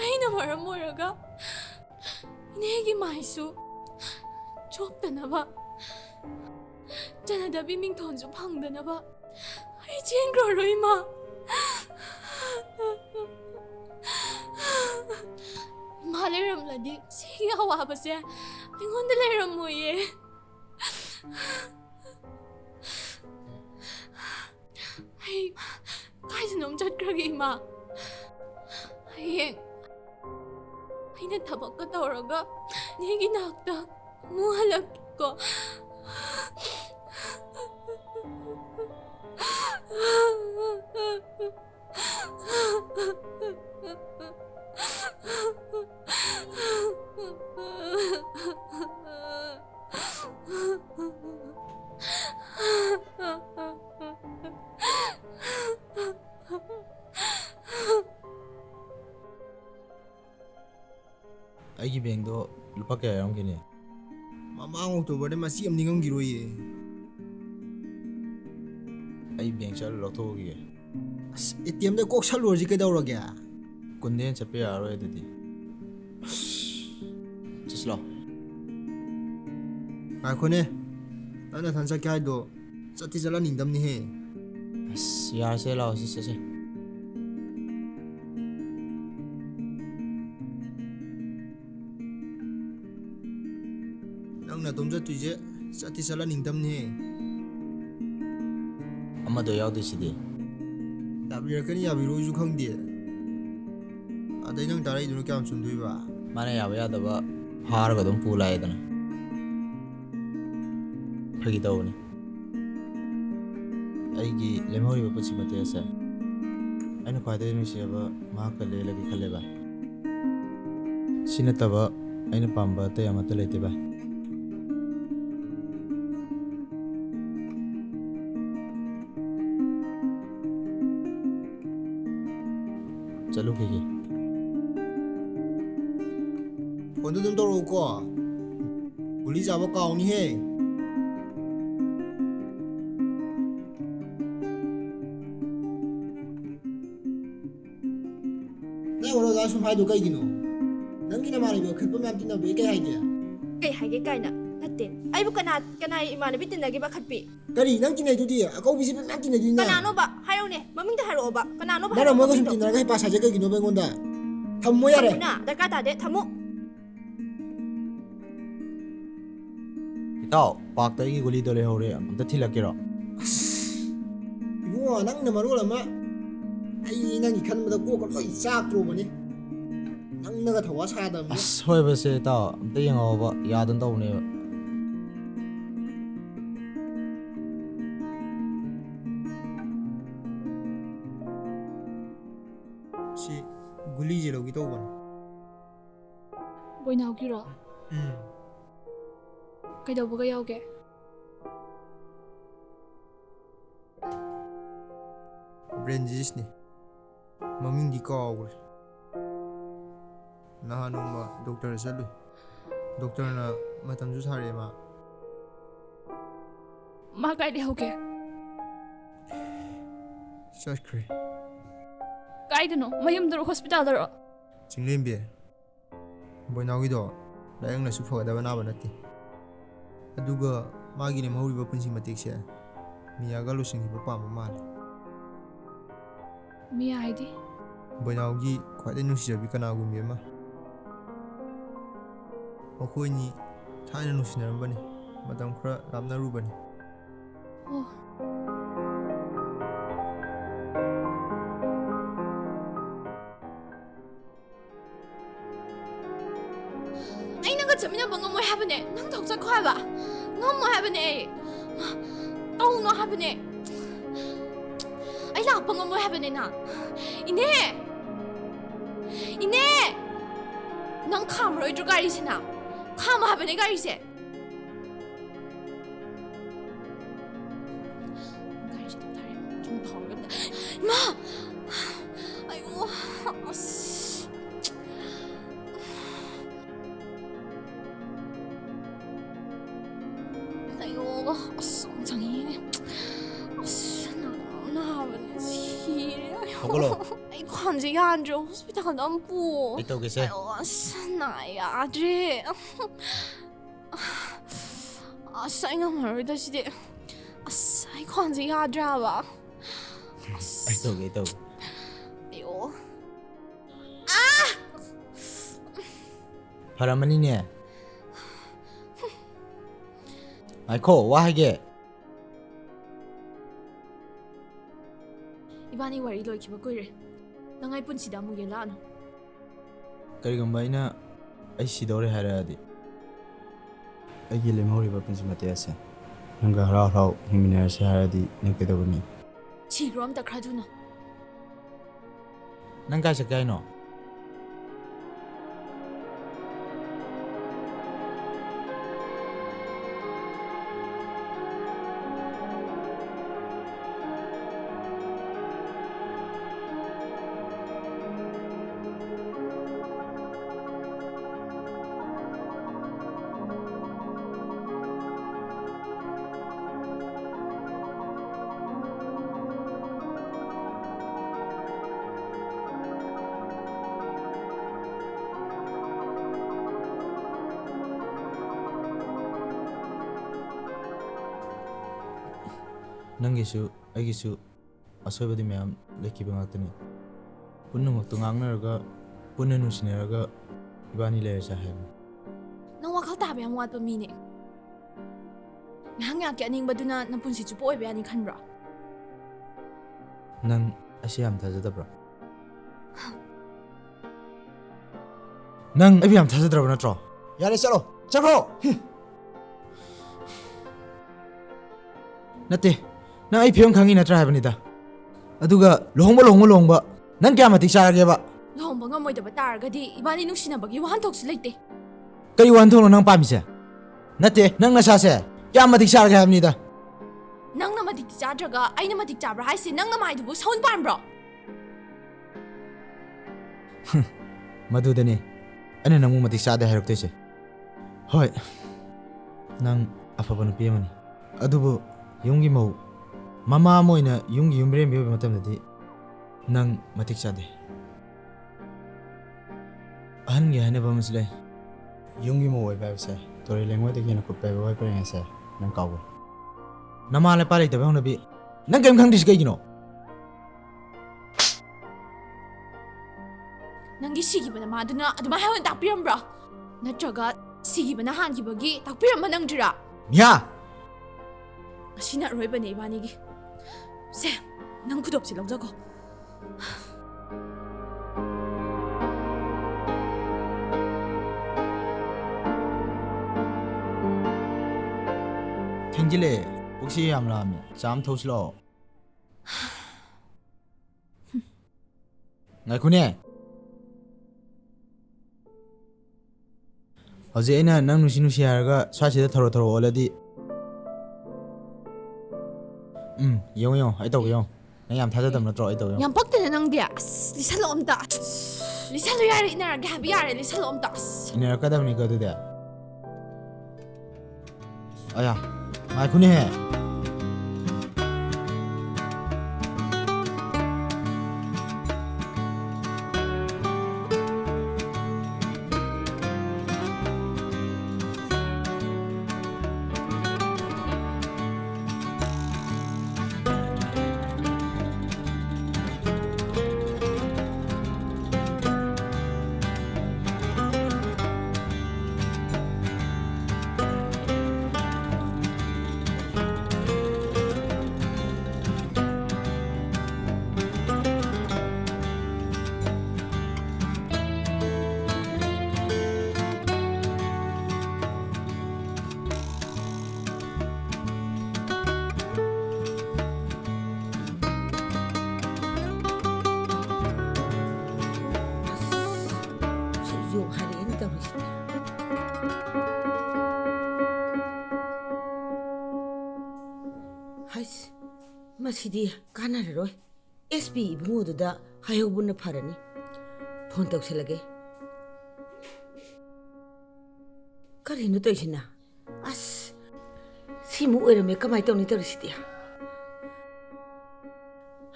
B: ꯑꯩꯅ ꯃꯔꯝ ꯑꯣꯏꯔꯒ ꯏꯅꯦꯒꯤ ꯃꯥꯏꯁꯨ ꯆꯣꯞꯇꯅꯕ ꯆꯅꯗꯕꯤ ꯃꯤꯡꯊꯣꯟꯁꯨ ꯐꯪꯗꯅꯕ ꯑꯩ ꯆꯦꯟꯈ꯭ꯔꯔꯣꯏ ꯏꯃꯥ ꯏꯃꯥ ꯂꯩꯔꯝꯂꯗꯤ ꯁꯤꯒꯤ ꯑꯋꯥꯕꯁꯦ ꯑꯩꯉꯣꯟꯗ ꯂꯩꯔꯝꯃꯣꯏꯌꯦ ꯑꯩ ꯀꯥꯏꯗꯅꯣꯝ ꯆꯠꯈ꯭ꯔꯒꯦ ꯏꯃꯥ ꯍꯌꯦꯡ ꯑꯩꯅ ꯊꯕꯛꯀ ꯇꯧꯔꯒ ꯅꯦꯒꯤ ꯅꯥꯛꯇ ꯑꯃꯨꯛ ꯍꯜꯂꯛꯀꯦꯀꯣ
C: ꯑꯩꯒꯤ ꯕꯦꯡꯗꯣ ꯂꯨꯄꯥ ꯀꯌꯥ ꯌꯥꯎꯔꯝꯒꯦꯅꯦ
A: ꯃꯃꯥꯡ ꯑꯣꯛꯇꯣꯕꯔꯗ ꯃꯁꯤ ꯑꯃ ꯅꯤꯡꯉꯝꯈꯤꯔꯣꯏꯌꯦ
C: ꯑꯩ ꯕꯦꯡ ꯆꯠꯂ ꯂꯧꯊꯣꯛꯎꯈꯤꯒꯦ
A: ꯑꯁ ATMꯗ ꯀꯣꯛ ꯁꯠꯂꯨꯔꯁꯤ ꯀꯩꯗꯧꯔꯒꯦ
C: ꯀꯨꯟꯗꯩ ꯍꯦꯟꯅ ꯆꯠꯄ ꯌꯥꯔꯔꯣꯏ ꯑꯗꯨꯗꯤ ꯆꯠꯁꯤꯂꯣ
A: ꯉꯥꯏꯈꯣꯅꯦ ꯅꯪ ꯅꯊꯟ ꯆꯠꯀꯦ ꯍꯥꯏꯗꯣ ꯆꯠꯇꯤ ꯆꯠꯍꯟꯅꯤꯡꯗꯕꯅꯤꯍꯦ
C: ꯑꯁ ꯌꯥꯔꯁꯦ ꯂꯥꯛꯑꯣ ꯁꯤ ꯆꯠꯁꯦ
A: ꯅꯪ ꯅꯇꯣꯝ ꯆꯠꯇꯣꯏꯁꯦ ꯆꯠꯇꯤ ꯆꯠꯍꯟꯅꯤꯡꯗꯕꯅꯤꯍꯦ
C: ꯑꯃꯗꯣ ꯌꯥꯎꯗꯣꯏꯁꯤꯗꯤ
A: ꯌꯥꯕꯤꯔꯛꯀꯅꯤ ꯌꯥꯕꯤꯔꯣꯏꯁꯨ ꯈꯪꯗꯦ ꯑꯗꯩ ꯅꯪ ꯇꯥꯔꯛꯏꯗꯨꯅ ꯀꯌꯥꯝ ꯆꯨꯝꯗꯣꯏꯕ
C: ꯃꯥꯅ ꯌꯥꯕ ꯌꯥꯗꯕ ꯐꯥꯔꯒ ꯑꯗꯨꯝ ꯄꯨ ꯂꯥꯛꯑꯦꯗꯅ ꯐꯥꯒꯤ ꯇꯧꯕꯅꯤ ꯑꯩꯒꯤ ꯂꯦꯝꯍꯧꯔꯤꯕ ꯄꯨꯟꯁꯤ ꯃꯇꯦꯛ ꯑꯁꯦ ꯑꯩꯅ ꯈ꯭ꯋꯥꯏꯗꯒꯤ ꯅꯨꯡꯁꯤꯖꯕ ꯃꯍꯥꯛꯀ ꯂꯦꯜꯂꯒꯦ ꯈꯜꯂꯦ ꯚꯥꯏ ꯁꯤ ꯅꯠꯇꯕ ꯑꯩꯅ ꯄꯥꯝꯕ ꯑꯇꯩ ꯑꯃꯠꯇ ꯂꯩꯇꯦ ꯚꯥꯏ ꯆꯠꯂꯨꯈꯤꯒꯦ
A: ꯐꯣꯟꯗꯣ ꯑꯗꯨꯝ ꯇꯧꯔꯛꯎꯀꯣ ꯒꯨꯂꯤ ꯆꯥꯕ ꯀꯥꯎꯅꯤꯍꯦ ꯅꯪ ꯑꯣꯔꯣꯗꯥ ꯁꯨꯝ ꯍꯥꯏꯗꯣ ꯀꯩꯒꯤꯅꯣ ꯅꯪꯒꯤ ꯅꯃꯥꯟꯅꯕꯤ ꯈꯠꯄ ꯃꯌꯥꯝ ꯇꯤꯟꯅꯕꯩ ꯀꯩ ꯍꯥꯏꯒꯦ
B: ꯀꯩ ꯍꯥꯏꯒꯦ ꯀꯥꯏꯅ ꯅꯠꯇꯦ ꯑꯩꯕꯨ ꯀꯅꯥ ꯏꯃꯥꯟꯅꯕꯤ ꯇꯤꯟꯅꯒꯦꯕ ꯈꯠꯄꯤ
A: ꯀꯔꯤ ꯅꯪ ꯇꯤꯟꯅꯩꯗꯨꯗꯤ ꯑꯀꯧꯕꯤꯁꯤ ꯃꯌꯥꯝ ꯇꯤꯟꯅꯗꯣꯏꯅ
B: ꯀꯅꯥꯅꯣꯕ ꯍꯥꯏꯔꯛꯎꯅꯦ ꯃꯃꯤꯡꯗ ꯍꯥꯏꯔꯛꯑꯣꯕ ꯀꯅꯥꯅꯣꯕ
A: ꯅꯪꯅ ꯃꯣꯏꯒ ꯁꯨꯝ ꯇꯤꯟꯅꯔꯒ ꯍꯩꯄꯥ ꯁꯥꯏꯁꯦ ꯀꯩꯒꯤꯅꯣꯕ ꯑꯩꯉꯣꯟꯗ ꯊꯝꯃꯣ ꯌꯥꯔꯦ
B: ꯊꯝꯃꯨꯅ ꯗꯔꯀꯥꯔ ꯇꯥꯗꯦ ꯊꯝꯃꯨ
C: ꯏꯇꯥꯎ ꯄꯥꯛꯇ ꯑꯩꯒꯤ ꯒꯨꯂꯤꯗꯣ ꯂꯩꯍꯧꯔꯦ ꯑꯝꯇ ꯊꯤꯜꯂꯛꯀꯦꯔꯣ
A: ꯏꯕꯨꯡꯉꯣ ꯅꯪꯅ ꯃꯔꯣꯜ ꯑꯃ ꯑꯩ ꯅꯪꯒꯤ ꯈꯟꯕꯗ ꯀꯣꯛꯀ ꯂꯣꯏ ꯆꯥꯛꯇ꯭ꯔꯣꯕꯅꯤ ꯅꯪꯅꯒ ꯊꯧꯋꯥ ꯁꯥꯗꯕꯅꯤ
C: ꯑꯁ ꯁꯣꯏꯕꯁꯦ ꯏꯇꯥꯎ ꯑꯝꯇ ꯌꯦꯡꯉꯛꯑꯣꯕ ꯌꯥꯗꯅ ꯇꯧꯕꯅꯦꯕ
A: ꯆꯦꯜꯂꯧꯒꯤ ꯇꯧꯕꯅꯤ
D: ꯕꯣꯏꯅꯥꯎꯒꯤꯔꯣ ꯀꯩꯗꯧꯕꯒ ꯌꯥꯎꯒꯦ
A: ꯕ꯭ꯔꯦꯟ ꯗꯤꯖꯤꯁꯅꯤ ꯃꯃꯤꯡꯗꯤ ꯀꯥꯎꯈ꯭ꯔꯦ ꯅꯍꯥꯟ ꯅꯣꯡꯃ ꯗꯣꯛꯇꯔ ꯆꯠꯂꯨꯏ ꯗꯣꯛꯇꯔꯅ ꯃꯇꯝꯁꯨ ꯁꯥꯔꯦ
D: ꯃꯥ ꯀꯥꯏꯗ ꯍꯧꯒꯦ
A: ꯆꯠꯈ꯭ꯔꯦ
D: ꯀꯥꯏꯗꯅꯣ ꯃꯌꯨꯝꯗꯔꯣ ꯍꯣꯁꯄꯤꯇꯥꯜꯗꯔꯣ
A: ꯆꯤꯡꯂꯦꯝꯕꯤ ꯕꯣꯏꯅꯥꯎꯒꯤꯗꯣ ꯂꯥꯏꯌꯦꯡꯅꯁꯨ ꯐꯒꯗꯕ ꯅꯥꯕ ꯅꯠꯇꯦ ꯑꯗꯨꯒ ꯃꯥꯒꯤ ꯂꯦꯝꯍꯧꯔꯤꯕ ꯄꯨꯟꯁꯤ ꯃꯇꯦꯛꯁꯦ ꯃꯤꯌꯥꯒ ꯂꯣꯏꯁꯤꯟꯈꯤꯕ ꯄꯥꯝꯕ ꯃꯥꯜꯂꯦ
D: ꯃꯤꯌꯥ ꯍꯥꯏꯗꯤ
A: ꯕꯣꯏꯅꯥꯎꯒꯤ ꯈ꯭ꯋꯥꯏꯗꯒꯤ ꯅꯨꯡꯁꯤꯖꯕꯤ ꯀꯅꯥꯒꯨꯝꯕꯤ ꯑꯃ ꯃꯈꯣꯏꯅꯤ ꯊꯥꯏꯅ ꯅꯨꯡꯁꯤꯅꯔꯝꯕꯅꯤ ꯃꯇꯝ ꯈꯔ ꯂꯥꯞꯅꯔꯨꯕꯅꯤ
D: ꯑꯣ
B: ꯑꯩꯅꯒ ꯆꯠꯃꯤꯟꯅꯕ ꯉꯝꯃꯣꯏ ꯍꯥꯏꯕꯅꯦ ꯅꯪ ꯊꯣꯛ ꯆꯠꯈꯣ ꯍꯥꯏꯕ ꯉꯝꯃꯣꯏ ꯍꯥꯏꯕꯅꯦ ꯑꯩ ꯇꯧꯅꯣ ꯍꯥꯏꯕꯅꯦ ꯑꯩ ꯂꯥꯛꯄ ꯉꯝꯃꯣꯏ ꯍꯥꯏꯕꯅꯦ ꯅꯪ ꯏꯅꯦ ꯏꯅꯦ ꯅꯪ ꯈꯥꯝꯃꯔꯣꯏꯗ꯭ꯔꯣ ꯒꯥꯔꯤꯁꯤꯅ ꯈꯥꯝꯃꯣ ꯍꯥꯏꯕꯅꯦ ꯒꯥꯔꯤꯁꯦ ꯒꯥꯔꯤꯁꯦ ꯊꯧꯊꯔꯦ ꯁꯨꯝ ꯊꯧꯔꯒ ꯏꯃꯥ ꯑꯩꯌꯣ ꯑꯁ ꯑꯩꯌꯣ ꯑꯁ ꯆꯪꯉꯤꯅꯦ ꯑꯁ 나는 지려.
C: 먹으러.
B: 이 관제 야안줘. 호스피탈 너무 부.
C: 이따 오겠어요.
B: 나야 아들. 생각 말다 시대. 이 관제 야드라봐.
C: 이따 오게 이따 오게.
B: 이거.
C: 바람만이네. 아이코 와 하게.
B: 이반이 와리 로이키바 꾸이래. 낭아이 뿐치다 무게 라노.
C: 그리고 마이나 아이 시도를 하려야지. 아이기 렘호리바 뿐치 마테야세. nangga harau himina sehari nang kita buni.
B: Chigrom tak kraduna.
C: Nangga sekai no. Nanggisu, aigisu, asoibadi mayam lekiba ngakhtani. Punnamaktu ngangnaraga, punna nusinaraga ibani layasa haibu.
B: Nang wakal tabi ang watpa mini. Ngahang yaki aningbaduna nang punsi chupo oibe ani khanbra.
C: Nang asiyam thajadabra. Nang abiyam thajadabraba natro. Yare chalo, chakro. Natte. Nang ai phiam khangi natra haibnida aduga lohongba nang kya matik charageba
B: lohongba ngamoidaba taragadi ibani nungsinabagi wahanthoksu leite
C: kari wanthong nang pamise natte nang nasase kya matik charage haibnida
B: nang na matik chadraga aina matik chabra haise nang na maidubu sound pambro
C: madudani ana namu matik chade hairokteche hoi nang afaba nupi amani adubu yungi mau Mama moina yungi yumbre mbiyo matamdadi nang matik chade. Ahan ge hane bamusle yungi mo oi babse tori lengwa de kena ko pebe wai pare ngase nang kawo. Namale pare de bang nabi nang kem khang dis ge gino.
B: Nangi sigi bana maduna aduma hawan takpiram bra. Natraga sigi bana han gi bagi takpiram manang dira.
C: Ya.
B: Asina roi bane ibani gi. 세, 난 구도 없이 렁자고.
C: 탱질레 혹시 함라면 잠 토슬로. 나이쿠네. ꯍꯧꯖꯤꯛ ꯑꯩꯅ ꯅꯪ ꯅꯨꯡꯁꯤ ꯍꯥꯏꯔꯒ ꯁ꯭ꯋꯥꯏꯁꯤꯗ ꯊꯧꯔꯣ ꯑꯣꯜꯂꯗꯤ ꯌꯦꯡꯉꯣ ꯌꯦꯡꯉꯣ ꯑꯩ ꯇꯧꯒꯦ ꯌꯦꯡꯉꯣ ꯅꯪ ꯌꯥꯝ ꯊꯥꯖꯗꯕ ꯅꯠꯇ꯭ꯔꯣ ꯑꯩ ꯇꯧꯒꯦ
B: ꯌꯥꯝ ꯄꯛꯇꯦꯅꯦ ꯅꯪꯗꯤ ꯂꯤꯁꯜꯂꯣ ꯑꯝꯇ ꯂꯤꯁꯜꯂꯣ ꯌꯥꯔꯦ ꯏꯟꯅꯔꯒꯦ ꯍꯥꯏꯕ ꯌꯥꯔꯦ ꯂꯤꯁꯜꯂꯣ ꯑꯝꯇ
C: 이내락가다보니까 어디대? 아야, 군이 해.
H: ꯃꯁꯤꯗꯤ ꯀꯥꯟꯅꯔꯔꯣꯏ SP ꯏꯕꯨꯡꯉꯣꯗꯨꯗ ꯍꯥꯏꯍꯧꯕꯅ ꯐꯔꯅꯤ ꯐꯣꯟ ꯇꯧꯁꯤꯜꯂꯒꯦ ꯀꯔꯤꯅꯣ ꯇꯧꯏꯁꯤꯅ ꯑꯁ ꯁꯤꯃꯨꯛ ꯑꯣꯏꯔꯝꯃꯦ ꯀꯃꯥꯏ ꯇꯧꯅꯤ ꯇꯧꯔꯤꯁꯤꯗꯤ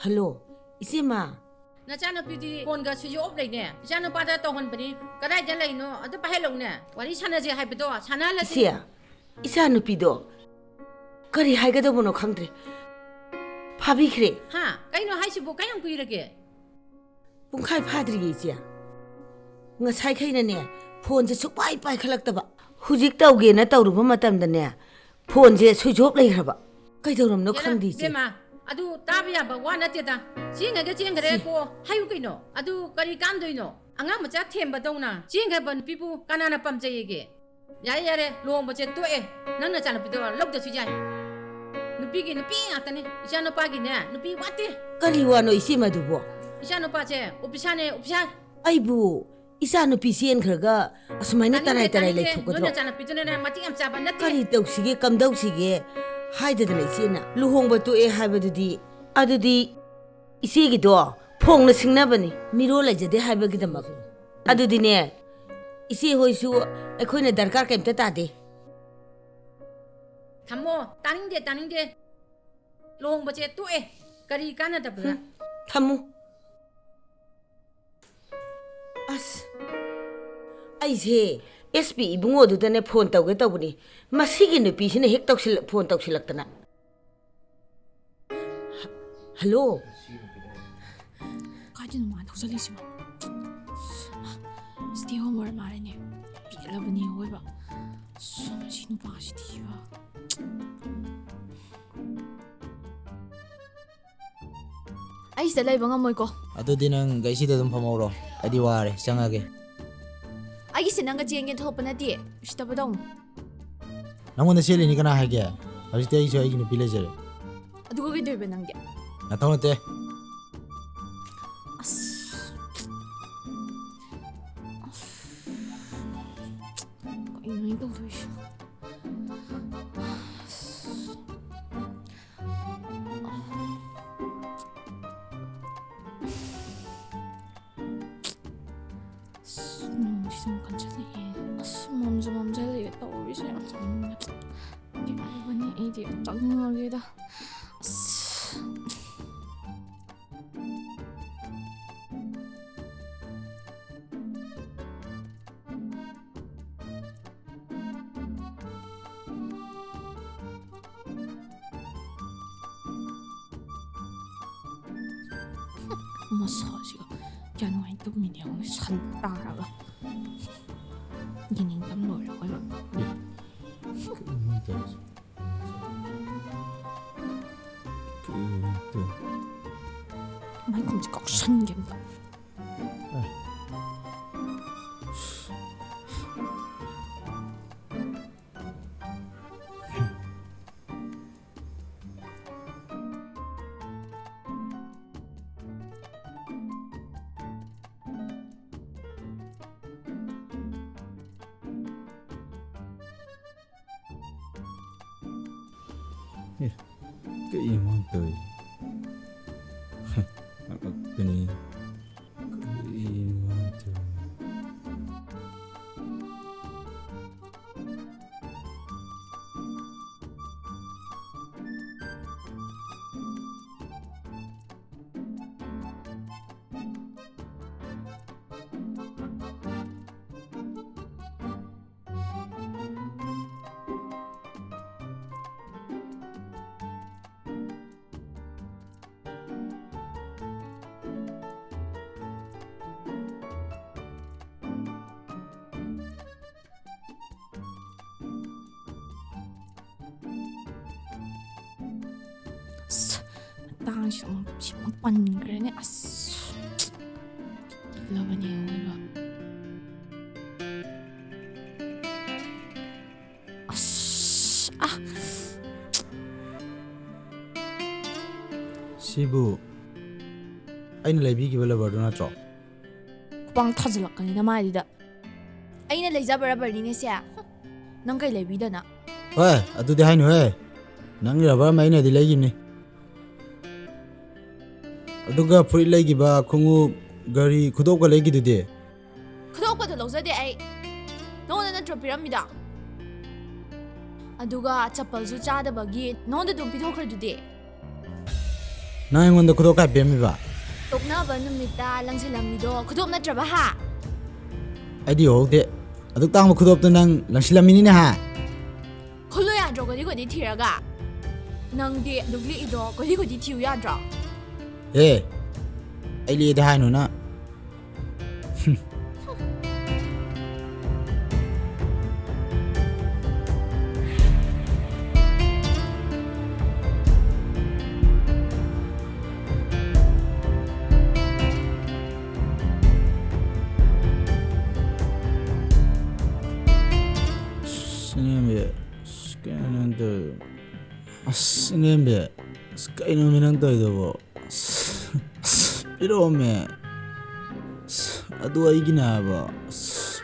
H: ꯍꯜꯂꯣ ꯏꯆꯦꯃ
I: ꯅꯆꯥꯅꯨꯄꯤꯗꯤ ꯐꯣꯟꯒ ꯁ꯭ꯋꯤꯆ ꯑꯣꯐ ꯂꯩꯅꯦ ꯏꯆꯥꯅꯨꯄꯥꯗ ꯇꯧꯍꯟꯕꯅꯤ ꯀꯗꯥꯏꯗ ꯂꯩꯅꯣ ꯑꯗꯨ ꯄꯥꯏꯍꯜꯂꯧꯅꯦ ꯋꯥꯔꯤ ꯁꯥꯟꯅꯁꯦ ꯍꯥꯏꯕꯗꯣ ꯁꯥꯟꯅꯍꯜꯂꯁꯤ
H: ꯏꯆꯦ ꯏꯆꯥꯅꯨꯄꯤꯗꯣ ꯀꯔꯤ ꯍꯥꯏꯒꯗꯧꯕꯅꯣ ꯈꯪꯗ꯭ꯔꯦ ꯐꯥꯕꯤꯈ꯭ꯔꯦ
I: ꯍꯥ ꯀꯩꯅꯣ ꯍꯥꯏꯁꯤꯕꯨ ꯀꯌꯥꯝ ꯀꯨꯏꯔꯒꯦ
H: ꯄꯨꯡꯈꯥꯏ ꯐꯥꯗ꯭ꯔꯤꯌꯦ ꯏꯆꯦ ꯉꯁꯥꯏꯈꯩꯅꯅꯦ ꯐꯣꯟꯁꯦ ꯁꯨꯛꯄꯥꯏ ꯄꯥꯏꯈꯠꯂꯛꯇꯕ ꯍꯧꯖꯤꯛ ꯇꯧꯒꯦꯅ ꯇꯧꯔꯨꯕ ꯃꯇꯝꯗꯅꯦ ꯐꯣꯟꯁꯦ ꯁ꯭ꯋꯤꯆ ꯑꯣꯐ ꯂꯩꯈ꯭ꯔꯕ ꯀꯩꯗꯧꯔꯝꯅꯣ ꯈꯪꯗꯦ ꯏꯆꯦ
I: ꯕꯦꯃꯥ ꯑꯗꯨ ꯇꯥꯕ ꯌꯥꯕ ꯋꯥ ꯅꯠꯇꯦꯗ ꯆꯦꯡꯈ꯭ꯔꯒ ꯆꯦꯡꯈ꯭ꯔꯦ ꯀꯣ ꯍꯥꯏꯌꯨ ꯀꯩꯅꯣ ꯑꯗꯨ ꯀꯔꯤ ꯀꯥꯟꯗꯣꯏꯅꯣ ꯑꯉꯥꯡ ꯃꯆꯥ ꯊꯦꯝꯕꯗꯧꯅ ꯆꯦꯡꯈ꯭ꯔꯕ ꯅꯨꯄꯤꯕꯨ ꯀꯅꯥꯅ ꯄꯥꯝꯖꯩꯌꯦꯒꯦ ꯌꯥꯔꯦ ꯂꯨꯍꯣꯡꯕꯁꯦ ꯇꯣꯛꯑꯦ ꯅꯪ ꯅꯆꯥꯅꯨꯄꯤꯗꯣ ꯂꯧꯗꯁꯨ ꯌꯥꯏ ꯅꯨꯄꯤꯒꯤ ꯅꯨꯄꯤ ꯉꯥꯛꯇꯅꯦ ꯏꯆꯥꯅꯨꯄꯥꯒꯤꯅꯦ ꯅꯨꯄꯤ ꯋꯥꯠꯇꯦ
H: ꯀꯔꯤ ꯋꯥꯅꯣ ꯏꯆꯦ ꯃꯗꯨꯕꯣ
I: 이샤노빠제 오피샤네 오피샤
H: 아이부 이사누피 시엔크가 아스마이나 따라이 레이토거든
I: 너네잖아 삐져내네 마티 암짜바 나티
H: 까리 떡시게 깜덕시게 하이드드나 이시나 루홍바 또에 하이버드디 아드디 이시기도 퐁나 싱나버니 미로 레제데 하이버기다막 아드디네 이시 호이수 에코이네 다르카 겜타 따데
I: 담모 따닝데 루홍바제 또에 까리 까나다브라
H: 담모 아스 아이세 SP 이붕어두다네 폰 떠게 떠보니 마시기 누피시네 핵 떡실 폰 떡실락다나 할로
D: 가지는 만 도살리지마 스티홈월 말이네 비엘라브니 오이바 숨쉬는 바시디와 아이스 라이브 ngamoy ko
C: ꯑꯗꯨꯗꯤ ꯅꯪ ꯒꯩꯁꯤꯗ ꯑꯗꯨꯝ ꯐꯝꯍꯧꯔꯣ ꯑꯩꯗꯤ ꯋꯥꯔꯦ ꯆꯪꯉꯒꯦ
B: ꯑꯩꯒꯤꯁꯦ ꯅꯪꯒ ꯆꯦꯡꯒꯦ ꯊꯣꯛꯄ ꯅꯠꯇꯦ ꯎꯁꯤꯠꯇꯕꯗꯧꯅ
C: ꯅꯪꯉꯣꯟꯗ ꯆꯦꯜꯂꯤꯅꯤ ꯀꯅꯥ ꯍꯥꯏꯒꯦ ꯍꯧꯖꯤꯛꯇꯤ ꯑꯩꯁꯨ ꯑꯩꯒꯤ ꯅꯨꯄꯤ ꯂꯩꯖꯔꯦ
B: ꯑꯗꯨꯒ ꯀꯩꯗꯧꯔꯤꯕ ꯅꯪꯗꯤ
C: ꯅꯊꯧ ꯅꯠꯇꯦ
D: ꯀꯩꯅꯣ ꯇꯧꯗꯣꯏꯁꯦ 좀 간절해. 맘잘래 떠오르지 않아. 이번에 이디 짱나게다. 마사지가 야노인 뜸이냐 오늘 산 따라가 이닝 땀 놀려고요. 많이 끔찍하고 산겜다.
C: Cái gì mà tươi cái này cái gì mà tươi
D: Tang siyang pangre ni as. Laban niya yung iba.
C: Sibu anh lấy bi kibala bardo na cho
D: Kupang tazalak ka ni na maadida. Ay na layza barabar ni siya. Nang kay labida na.
C: Oi atu de hai no he nang raba mai na di lagi ni aduga free lagi ba khungu gari khudok ka lagi de
D: Kadok pa talaw sa di ay. Noon na piramida. Aduga chapal su chada bagi noon na dum pithokra dude.
C: na ngon da khudok ka pem ba
D: Tokna ba numita lang sila mido. Kudok na trabaha.
C: ai di ho de aduk tang ma khudok to nang langsilam ni na ha
D: Kulo ya dro ko di tiraga. Nang di dugli ido ko di tiu ya dro.
C: eh ai li da hai no na Sinembe sky no minang to ido pero me adu ai gina ba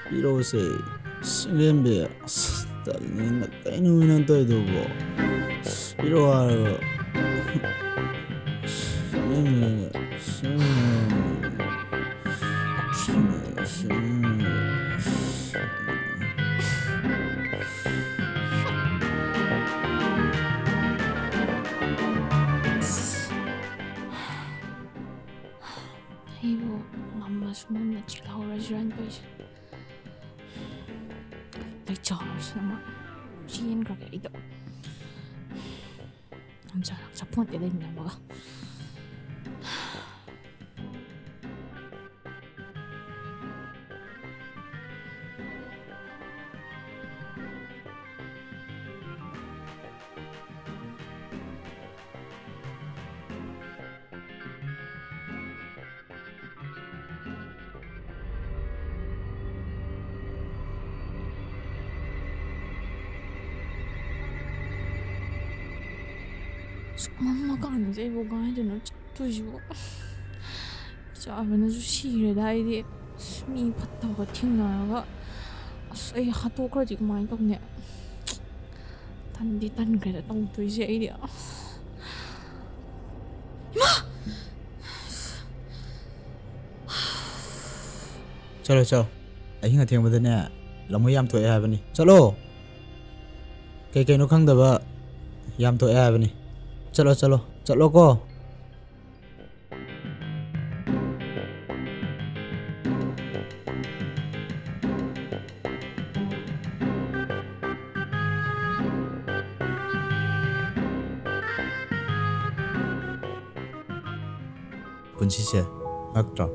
C: pero se sinembe tal ni na kay no minang to ido bo pero aro
D: Ibu mama semua nak celah orang pun. Lecah sama cian kerja itu. Anjir, siapa yang ada nama? Mama kan je ibu kan je nak tuju. Siapa nak susi reda ini mi patah ko tinggal ga. Saya hatu kerja kemain tu ni. Tandi tan kerja tahu tuju ini.
C: chalo chalo ai hinga theng bada ne lamu yam to ya bani chalo kai kai no khang da ba yam to ya bani chalo chalo chalo ko kunci se akta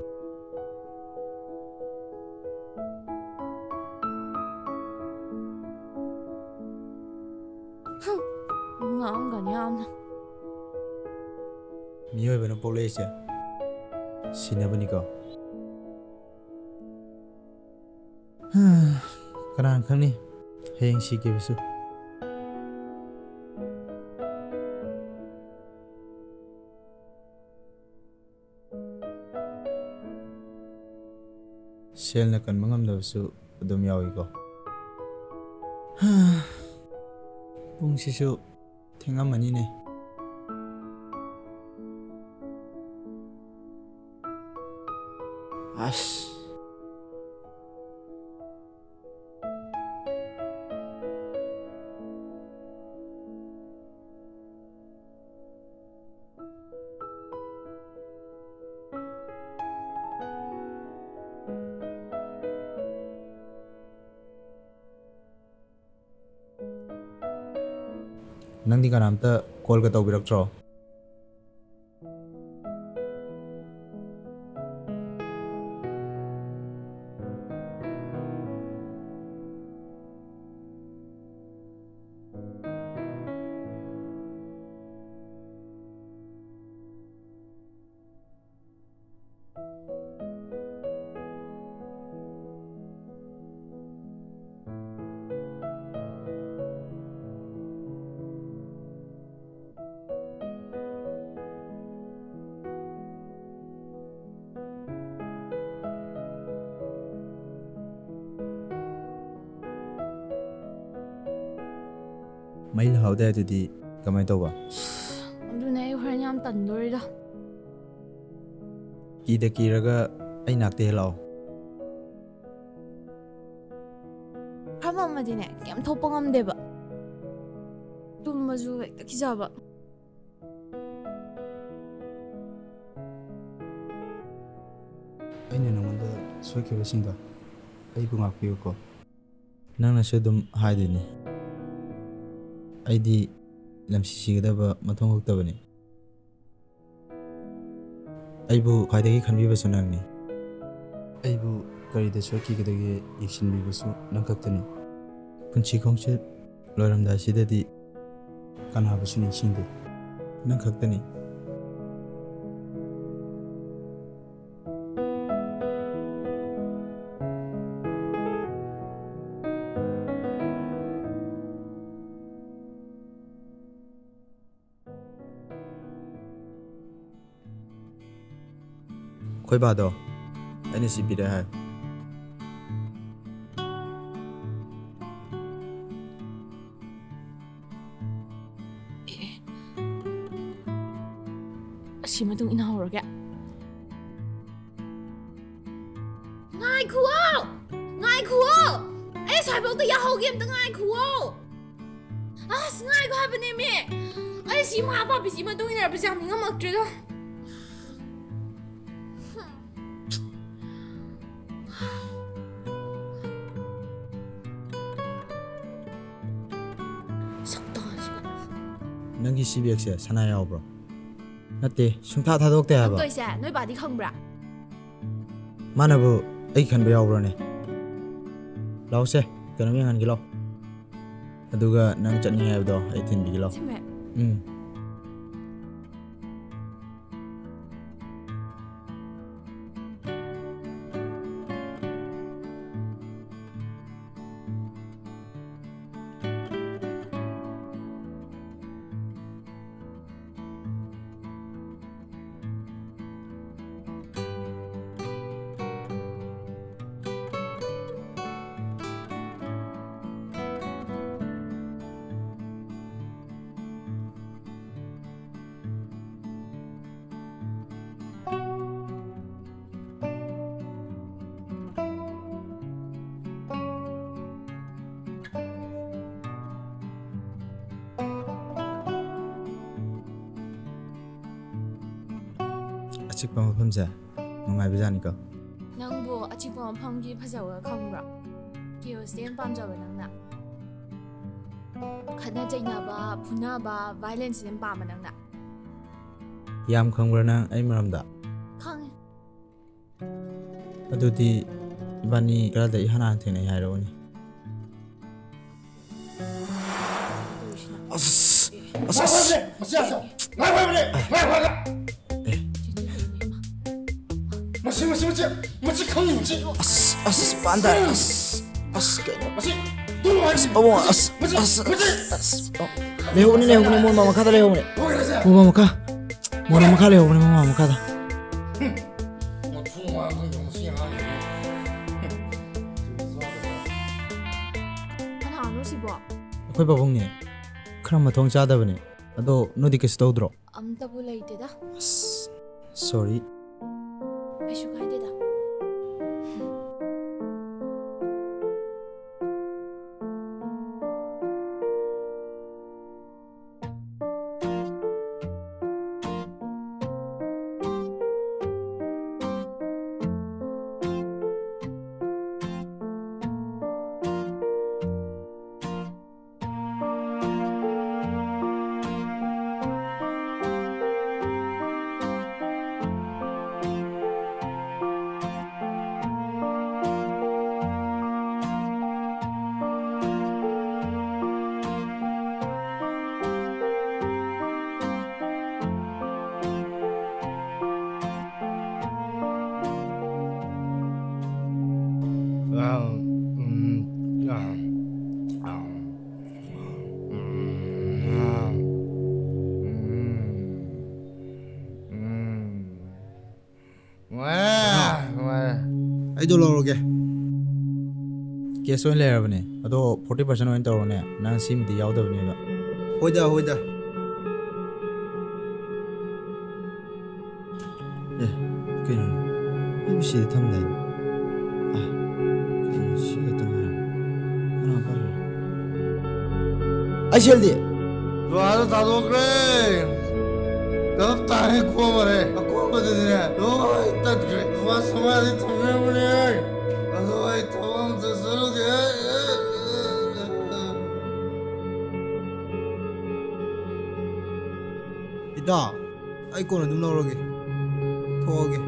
D: Ngam kan ya.
C: miyo ba no pole se sina bani ko kanan khang ni heng si ke bisu sel na kan mangam da su adum yawi ko pung si su ꯊꯦꯡꯉꯝꯃꯅꯤꯅꯦ ꯑꯁ ꯅꯪꯗꯤ ꯀꯅꯥꯝꯇ ꯀꯣꯜꯒ ꯇꯧꯕꯤꯔꯛꯇ꯭ꯔꯣ ꯃꯩ ꯂꯥꯛꯍꯧꯗꯦ ꯑꯗꯨꯗꯤ ꯀꯃꯥꯏꯅ ꯇꯧꯕ
D: ꯑꯗꯨꯅꯦ ꯑꯩ ꯍꯣꯔꯦꯟ ꯌꯥꯝ ꯇꯟꯗꯣꯔꯤꯗ
C: ꯀꯤꯗ ꯀꯤꯔꯒ ꯑꯩ ꯅꯥꯛꯇ ꯍꯦꯛ ꯂꯥꯛꯑꯣ
D: ꯈꯔ ꯑꯃꯗꯤꯅꯦ ꯀꯩꯝ ꯊꯣꯛꯄ ꯉꯝꯗꯦꯕ ꯇꯨꯝꯕꯁꯨ ꯍꯦꯛꯇ ꯀꯤꯖꯕ
C: ꯑꯩꯅ ꯅꯉꯣꯟꯗ ꯁꯣꯏꯈꯤꯕꯁꯤꯡꯗꯣ ꯑꯩꯕꯨ ꯉꯥꯛꯄꯤꯌꯨꯀꯣ ꯅꯪꯅꯁꯨ ꯑꯗꯨꯝ ꯍꯥꯏꯗꯣꯏꯅꯤ ꯑꯩꯗꯤ ꯂꯝꯁꯤ ꯁꯤꯒꯗꯕ ꯃꯊꯧ ꯍꯧꯇꯕꯅꯤ ꯑꯩꯕꯨ ꯈ꯭ꯋꯥꯏꯗꯒꯤ ꯈꯟꯕꯤꯕꯁꯨ ꯅꯪꯅꯤ ꯑꯩꯕꯨ ꯀꯔꯤꯗ ꯁꯣꯏꯈꯤꯒꯗꯒꯦ ꯌꯦꯡꯁꯤꯟꯕꯤꯕꯁꯨ ꯅꯪ ꯈꯛꯇꯅꯤ ꯄꯨꯟꯁꯤ ꯈꯣꯡꯆꯠ ꯂꯣꯏꯔꯝꯗꯥꯏꯁꯤꯗꯗꯤ ꯀꯅꯥꯕꯨꯁꯨ ꯅꯤꯡꯁꯤꯡꯗꯦ ꯅꯪ ꯈꯛꯇꯅꯤ ꯑꯩꯈꯣꯏ ꯕꯥꯗꯣ ꯑꯩꯅ ꯁꯤ ꯄꯤꯔꯦ ꯍꯥꯏ
D: ꯑꯁꯤ ꯃꯇꯨꯡ ꯏꯟꯅꯍꯧꯔꯒꯦ
B: ꯉꯥꯏꯈꯨꯑꯣ ꯉꯥꯏꯈꯨꯑꯣ ꯑꯩ ꯁ꯭ꯋꯥꯏꯐꯥꯎꯗ ꯌꯥꯍꯧꯒꯦ ꯑꯝꯇ ꯉꯥꯏꯈꯨꯑꯣ ꯑꯁ ꯉꯥꯏꯈꯣ ꯍꯥꯏꯕꯅꯦꯃꯤ ꯑꯩ ꯁꯤ ꯃꯥ ꯄꯥꯄꯤꯁꯤ ꯃꯇꯨꯡ ꯏꯟꯅꯔꯕꯁꯦ ꯌꯥꯝ ꯅꯤꯡꯉꯝꯃꯛꯇ꯭ꯔꯦꯗ
C: ꯅꯪꯒꯤ ꯁꯤ ꯕꯦꯒꯁꯦ ꯁꯅꯥ ꯌꯥꯎꯕ꯭ꯔꯣ ꯅꯠꯇꯦ ꯁꯨꯡꯊꯥ ꯊꯥꯗꯣꯛꯇꯦ ꯍꯥꯏꯕ
B: ꯑꯕꯨꯡꯊꯣꯏꯁꯦ ꯅꯣꯏ ꯕꯥꯗꯤ ꯈꯪꯕ꯭ꯔꯥ
C: ꯃꯥꯅꯕꯨ ꯑꯩ ꯈꯟꯕ ꯌꯥꯎꯕ꯭ꯔꯣꯅꯦ ꯂꯥꯛꯑꯣꯁꯦ ꯀꯩꯅꯣꯝ ꯌꯦꯡꯍꯟꯒꯦ ꯂꯥꯛꯑꯣ ꯑꯗꯨꯒ ꯅꯪ ꯆꯠꯅꯤꯡꯉꯦ ꯍꯥꯏꯕꯗꯣ ꯑꯩ ꯊꯤꯟꯕꯤꯒꯦ ꯂꯥꯛꯑꯣ ꯑꯆꯤꯛꯄ ꯃꯐꯝꯁꯦ ꯅꯨꯡꯉꯥꯏꯕꯖꯥꯠꯅꯤꯀꯣ
D: ꯅꯪꯕꯨ ꯑꯆꯤꯛꯄ ꯃꯐꯝꯒꯤ ꯐꯖꯕ ꯈꯪꯕ꯭ꯔꯣ ꯀꯤꯌꯣꯁꯇꯦꯟ ꯄꯥꯝꯖꯕ ꯅꯪꯅ ꯈꯠꯅ ꯆꯩꯅꯕ ꯐꯨꯅꯕ ꯚꯥꯏꯂꯦꯟꯁ ꯌꯥꯝ ꯄꯥꯝꯕ ꯅꯪꯅ
C: ꯌꯥꯝ ꯈꯪꯕ꯭ꯔꯥ ꯅꯪ ꯑꯩ ꯃꯔꯝꯗ
D: ꯈꯪꯉꯦ
C: ꯑꯗꯨꯗꯤ ꯏꯕꯥꯅꯤ ꯀꯔꯥꯏꯗ ꯏꯍꯥꯟ ꯍꯥꯟꯅ ꯊꯦꯡꯅꯩ ꯍꯥꯏꯔꯛꯎꯅꯤ Lehubuni mama makada lehubuni. Mama maka. Mona maka lehubuni mama makada.
B: Kanano sibo?
C: Akhoi babong ni. Khara mathong chadabani. Ado nodi kes tawdro.
B: Amtabu laiteda.
C: Sorry.
B: Aishu kaideda.
A: Ayo loroge.
C: Keso in layer bane. Ado 40% oin tawrone. Nang sim di yaw dabne ba.
A: Hoida.
C: Kino. Ibu si thamdai. Kino si thamdai. Kana ba. Asheldi.
G: Doado tado kre. Dab tahe ko mare. Ako badine. Oi tat kre. Wasmadi tumne mune. Ado ai tamam se suru de.
A: Ida. Ai ko na dum loroge. Thoge.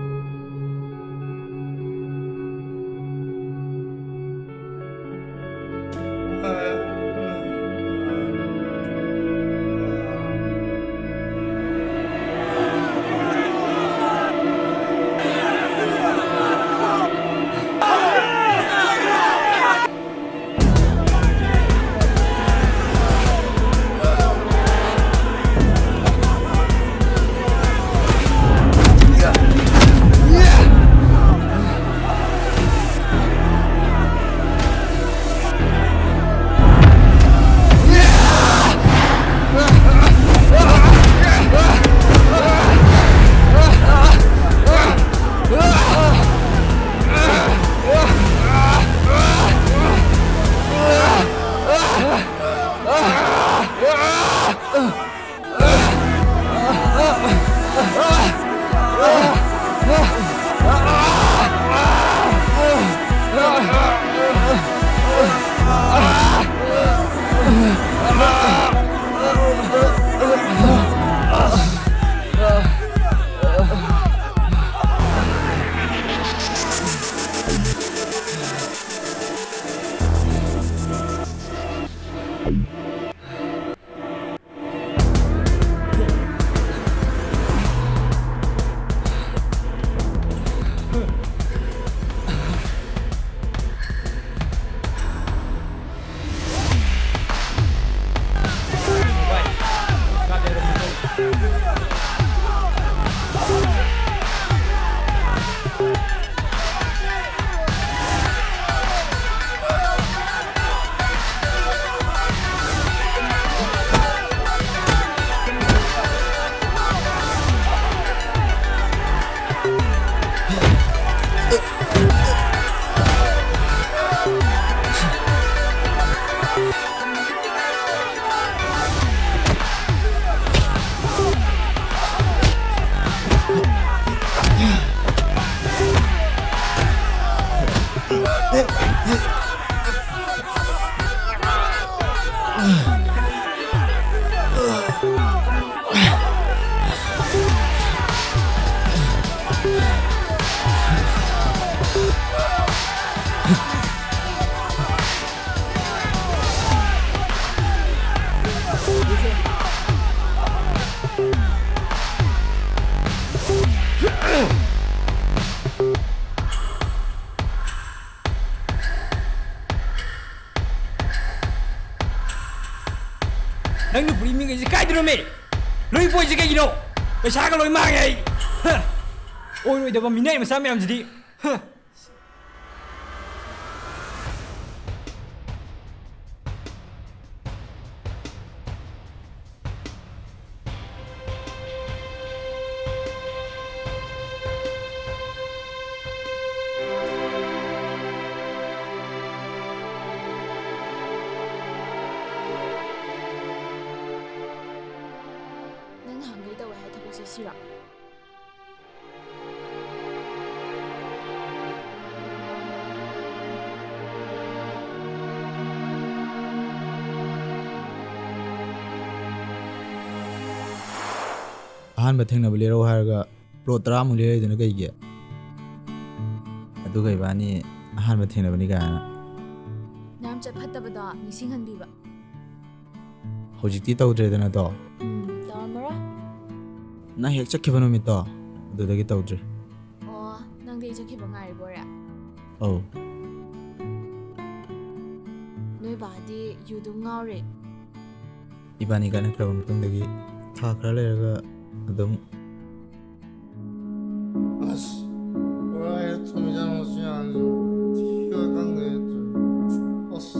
J: Nang nupuri mi ngai kai dro me loi boy je kai no paisa ka loi ma ngai oi oi da ba minai ma sa me am jidi
B: ꯇꯧꯔꯁꯤꯔꯣ?
C: ꯑꯍꯥꯟꯕ ꯊꯦꯡꯅꯕ ꯂꯩꯔꯧ ꯍꯥꯏꯔꯒ plot 10ꯃꯨꯛ ꯂꯩꯔꯩꯗꯨꯅ ꯀꯩꯒꯤ? ꯑꯗꯨꯒ ꯏꯕꯥꯅꯤ ꯑꯍꯥꯟꯕ ꯊꯦꯡꯅꯕꯅꯤ ꯀꯥꯏꯅ
B: ꯅꯔꯝꯆꯠ ꯐꯠꯇꯕꯗꯣ ꯅꯤꯡꯁꯤꯡꯍꯟꯕꯤꯕ.
C: ꯍꯧꯖꯤꯛꯇꯤ ꯇꯧꯗ꯭ꯔꯦꯗꯅ ꯇꯣ.
B: ꯇꯧꯔꯝꯃꯔꯣꯏ.
C: ꯅꯪ ꯍꯦꯛ ꯆꯠꯈꯤꯕ ꯅꯨꯃꯤꯠꯇꯣ ꯑꯗꯨꯗꯒꯤ ꯇꯧꯗ꯭ꯔꯤ.
B: ꯑꯣ, ꯅꯪꯗꯤ ꯑꯩ ꯆꯠꯈꯤꯕ ꯉꯥꯏꯔꯤꯕꯣꯔꯦ?
C: ꯑꯧ.
B: ꯅꯣꯏ ꯕꯥꯗꯤ ꯌꯨꯗꯨꯝ ꯉꯥꯎꯔꯦ.
C: 이반이 가는 그런 동작이 다 그럴래가 너무
G: 아씨, 왜 정장 옷이 안 줘? 티가 강해졌죠. 어스.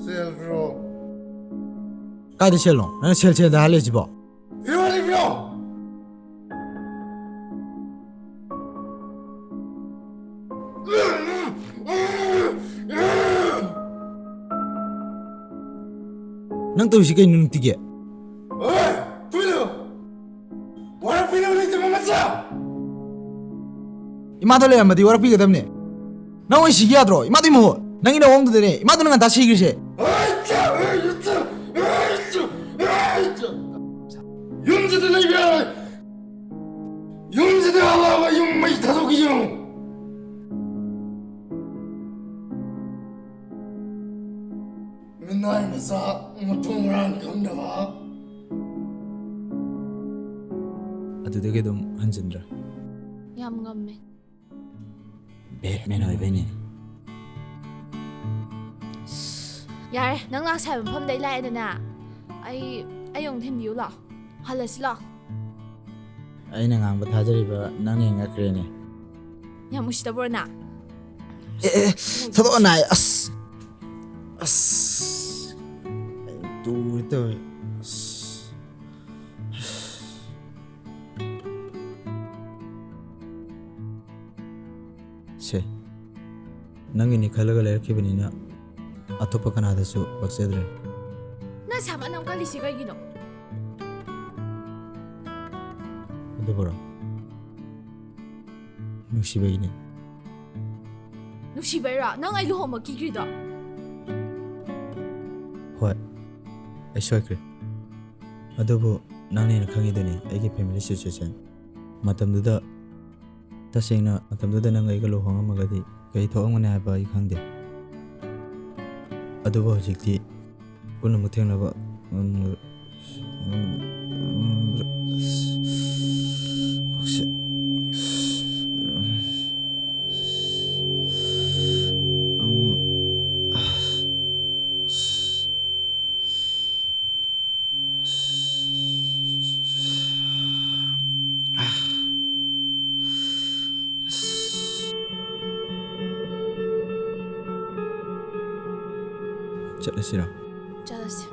G: 셀프로.
C: 까지 셀롱 나는 셀셀 다 할래지 뭐.
G: 이러리며.
C: ꯅꯪ ꯇꯧꯔꯤꯁꯤ ꯀꯩꯅꯣ ꯅꯨꯡꯇꯤꯒꯤ?
G: 어이! 도이노! 와라피는 우리 집 맞자!
C: 이마도 레야마디 와락피거든요. 나 오늘 시기 하더라. 이마도 뭐 낭이나 옹도되네. 이마도는 다 시기세.
G: 아이차! 아이차! 아이차! 아이차! 용지들 내가 용지들 하라고 용마이 다독이요. 맨날 매사 통랑 간다봐.
C: ꯑꯗꯨꯗꯒꯤ ꯑꯗꯨꯝ ꯍꯟꯖꯤꯟꯗ꯭ꯔꯥ.
B: ꯌꯥꯝ ꯉꯝꯃꯦ.
C: ꯕꯦꯠꯃꯦꯟ ꯑꯣꯏꯕꯩꯅꯦ.
B: ꯌꯥꯔꯦ, ꯅꯪ ꯂꯥꯛꯁꯦ ꯍꯥꯏꯕ ꯃꯐꯝꯗꯩ ꯂꯥꯛꯑꯦꯗꯅ. ꯑꯩ ꯑꯃꯨꯛ ꯊꯤꯟꯕꯤꯌꯨ ꯂꯥꯛꯑꯣ. ꯍꯜꯂꯁꯤ ꯂꯥꯛꯑꯣ.
C: ꯑꯩꯅ ꯉꯥꯡꯕ ꯊꯥꯖꯔꯤꯕ ꯅꯪꯅ ꯉꯛꯈ꯭ꯔꯦꯅꯦ.
B: ꯌꯥꯝ ꯎꯁꯤꯠꯇꯕ꯭ꯔꯣ ꯅꯪ?
C: ꯊꯥꯗꯣꯛꯑꯣ ꯅꯥꯏ. ꯇꯨꯔ ꯇꯧꯋꯦ. ꯁꯦ ꯅꯪꯒꯤꯅꯤ ꯈꯜꯂꯒ ꯂꯩꯔꯛꯈꯤꯕꯅꯤꯅ ꯑꯇꯣꯞꯄ ꯀꯅꯥꯗꯁꯨ ꯄꯛꯆꯗ꯭ꯔꯦ.
B: ꯅꯪ ꯁꯥꯕ ꯅꯪ ꯀꯜꯂꯤꯁꯤ ꯀꯩꯒꯤꯅꯣ?
C: ꯑꯗꯨꯕꯨꯔꯣ ꯅꯨꯡꯁꯤꯕꯩꯅꯦ.
B: ꯅꯨꯡꯁꯤꯕꯩꯔꯥ ꯅꯪ ꯑꯩ ꯂꯨꯍꯣꯡꯕ ꯀꯤꯈ꯭ꯔꯤꯗꯣ?
C: ꯍꯣꯏ ꯑꯩ ꯁꯣꯏꯈ꯭ꯔꯦ. ꯑꯗꯨꯕꯨ ꯅꯪꯅ ꯍꯦꯟꯅ ꯈꯪꯉꯤꯗꯨꯅꯤ ꯑꯩꯒꯤ ꯐꯦꯃꯤꯂꯤ ꯁꯤꯆꯨꯋꯦꯁꯟ. ꯃꯇꯝꯗꯨꯗ ꯇꯁꯦꯡꯅ ꯃꯇꯝꯗꯨꯗ ꯅꯪ ꯑꯩꯒ ꯂꯨꯍꯣꯡꯉꯝꯃꯒꯗꯤ ꯀꯩ ꯊꯣꯛꯑꯝꯒꯅꯤ ꯍꯥꯏꯕ ꯑꯩ ꯈꯪꯗꯦ. ꯑꯗꯨꯕꯨ ꯍꯧꯖꯤꯛꯇꯤ ꯄꯨꯟꯅꯃꯛ ꯊꯦꯡꯅꯕ ꯆꯠꯂꯁꯤꯔꯣ?
B: ꯆꯠꯂꯁꯤ.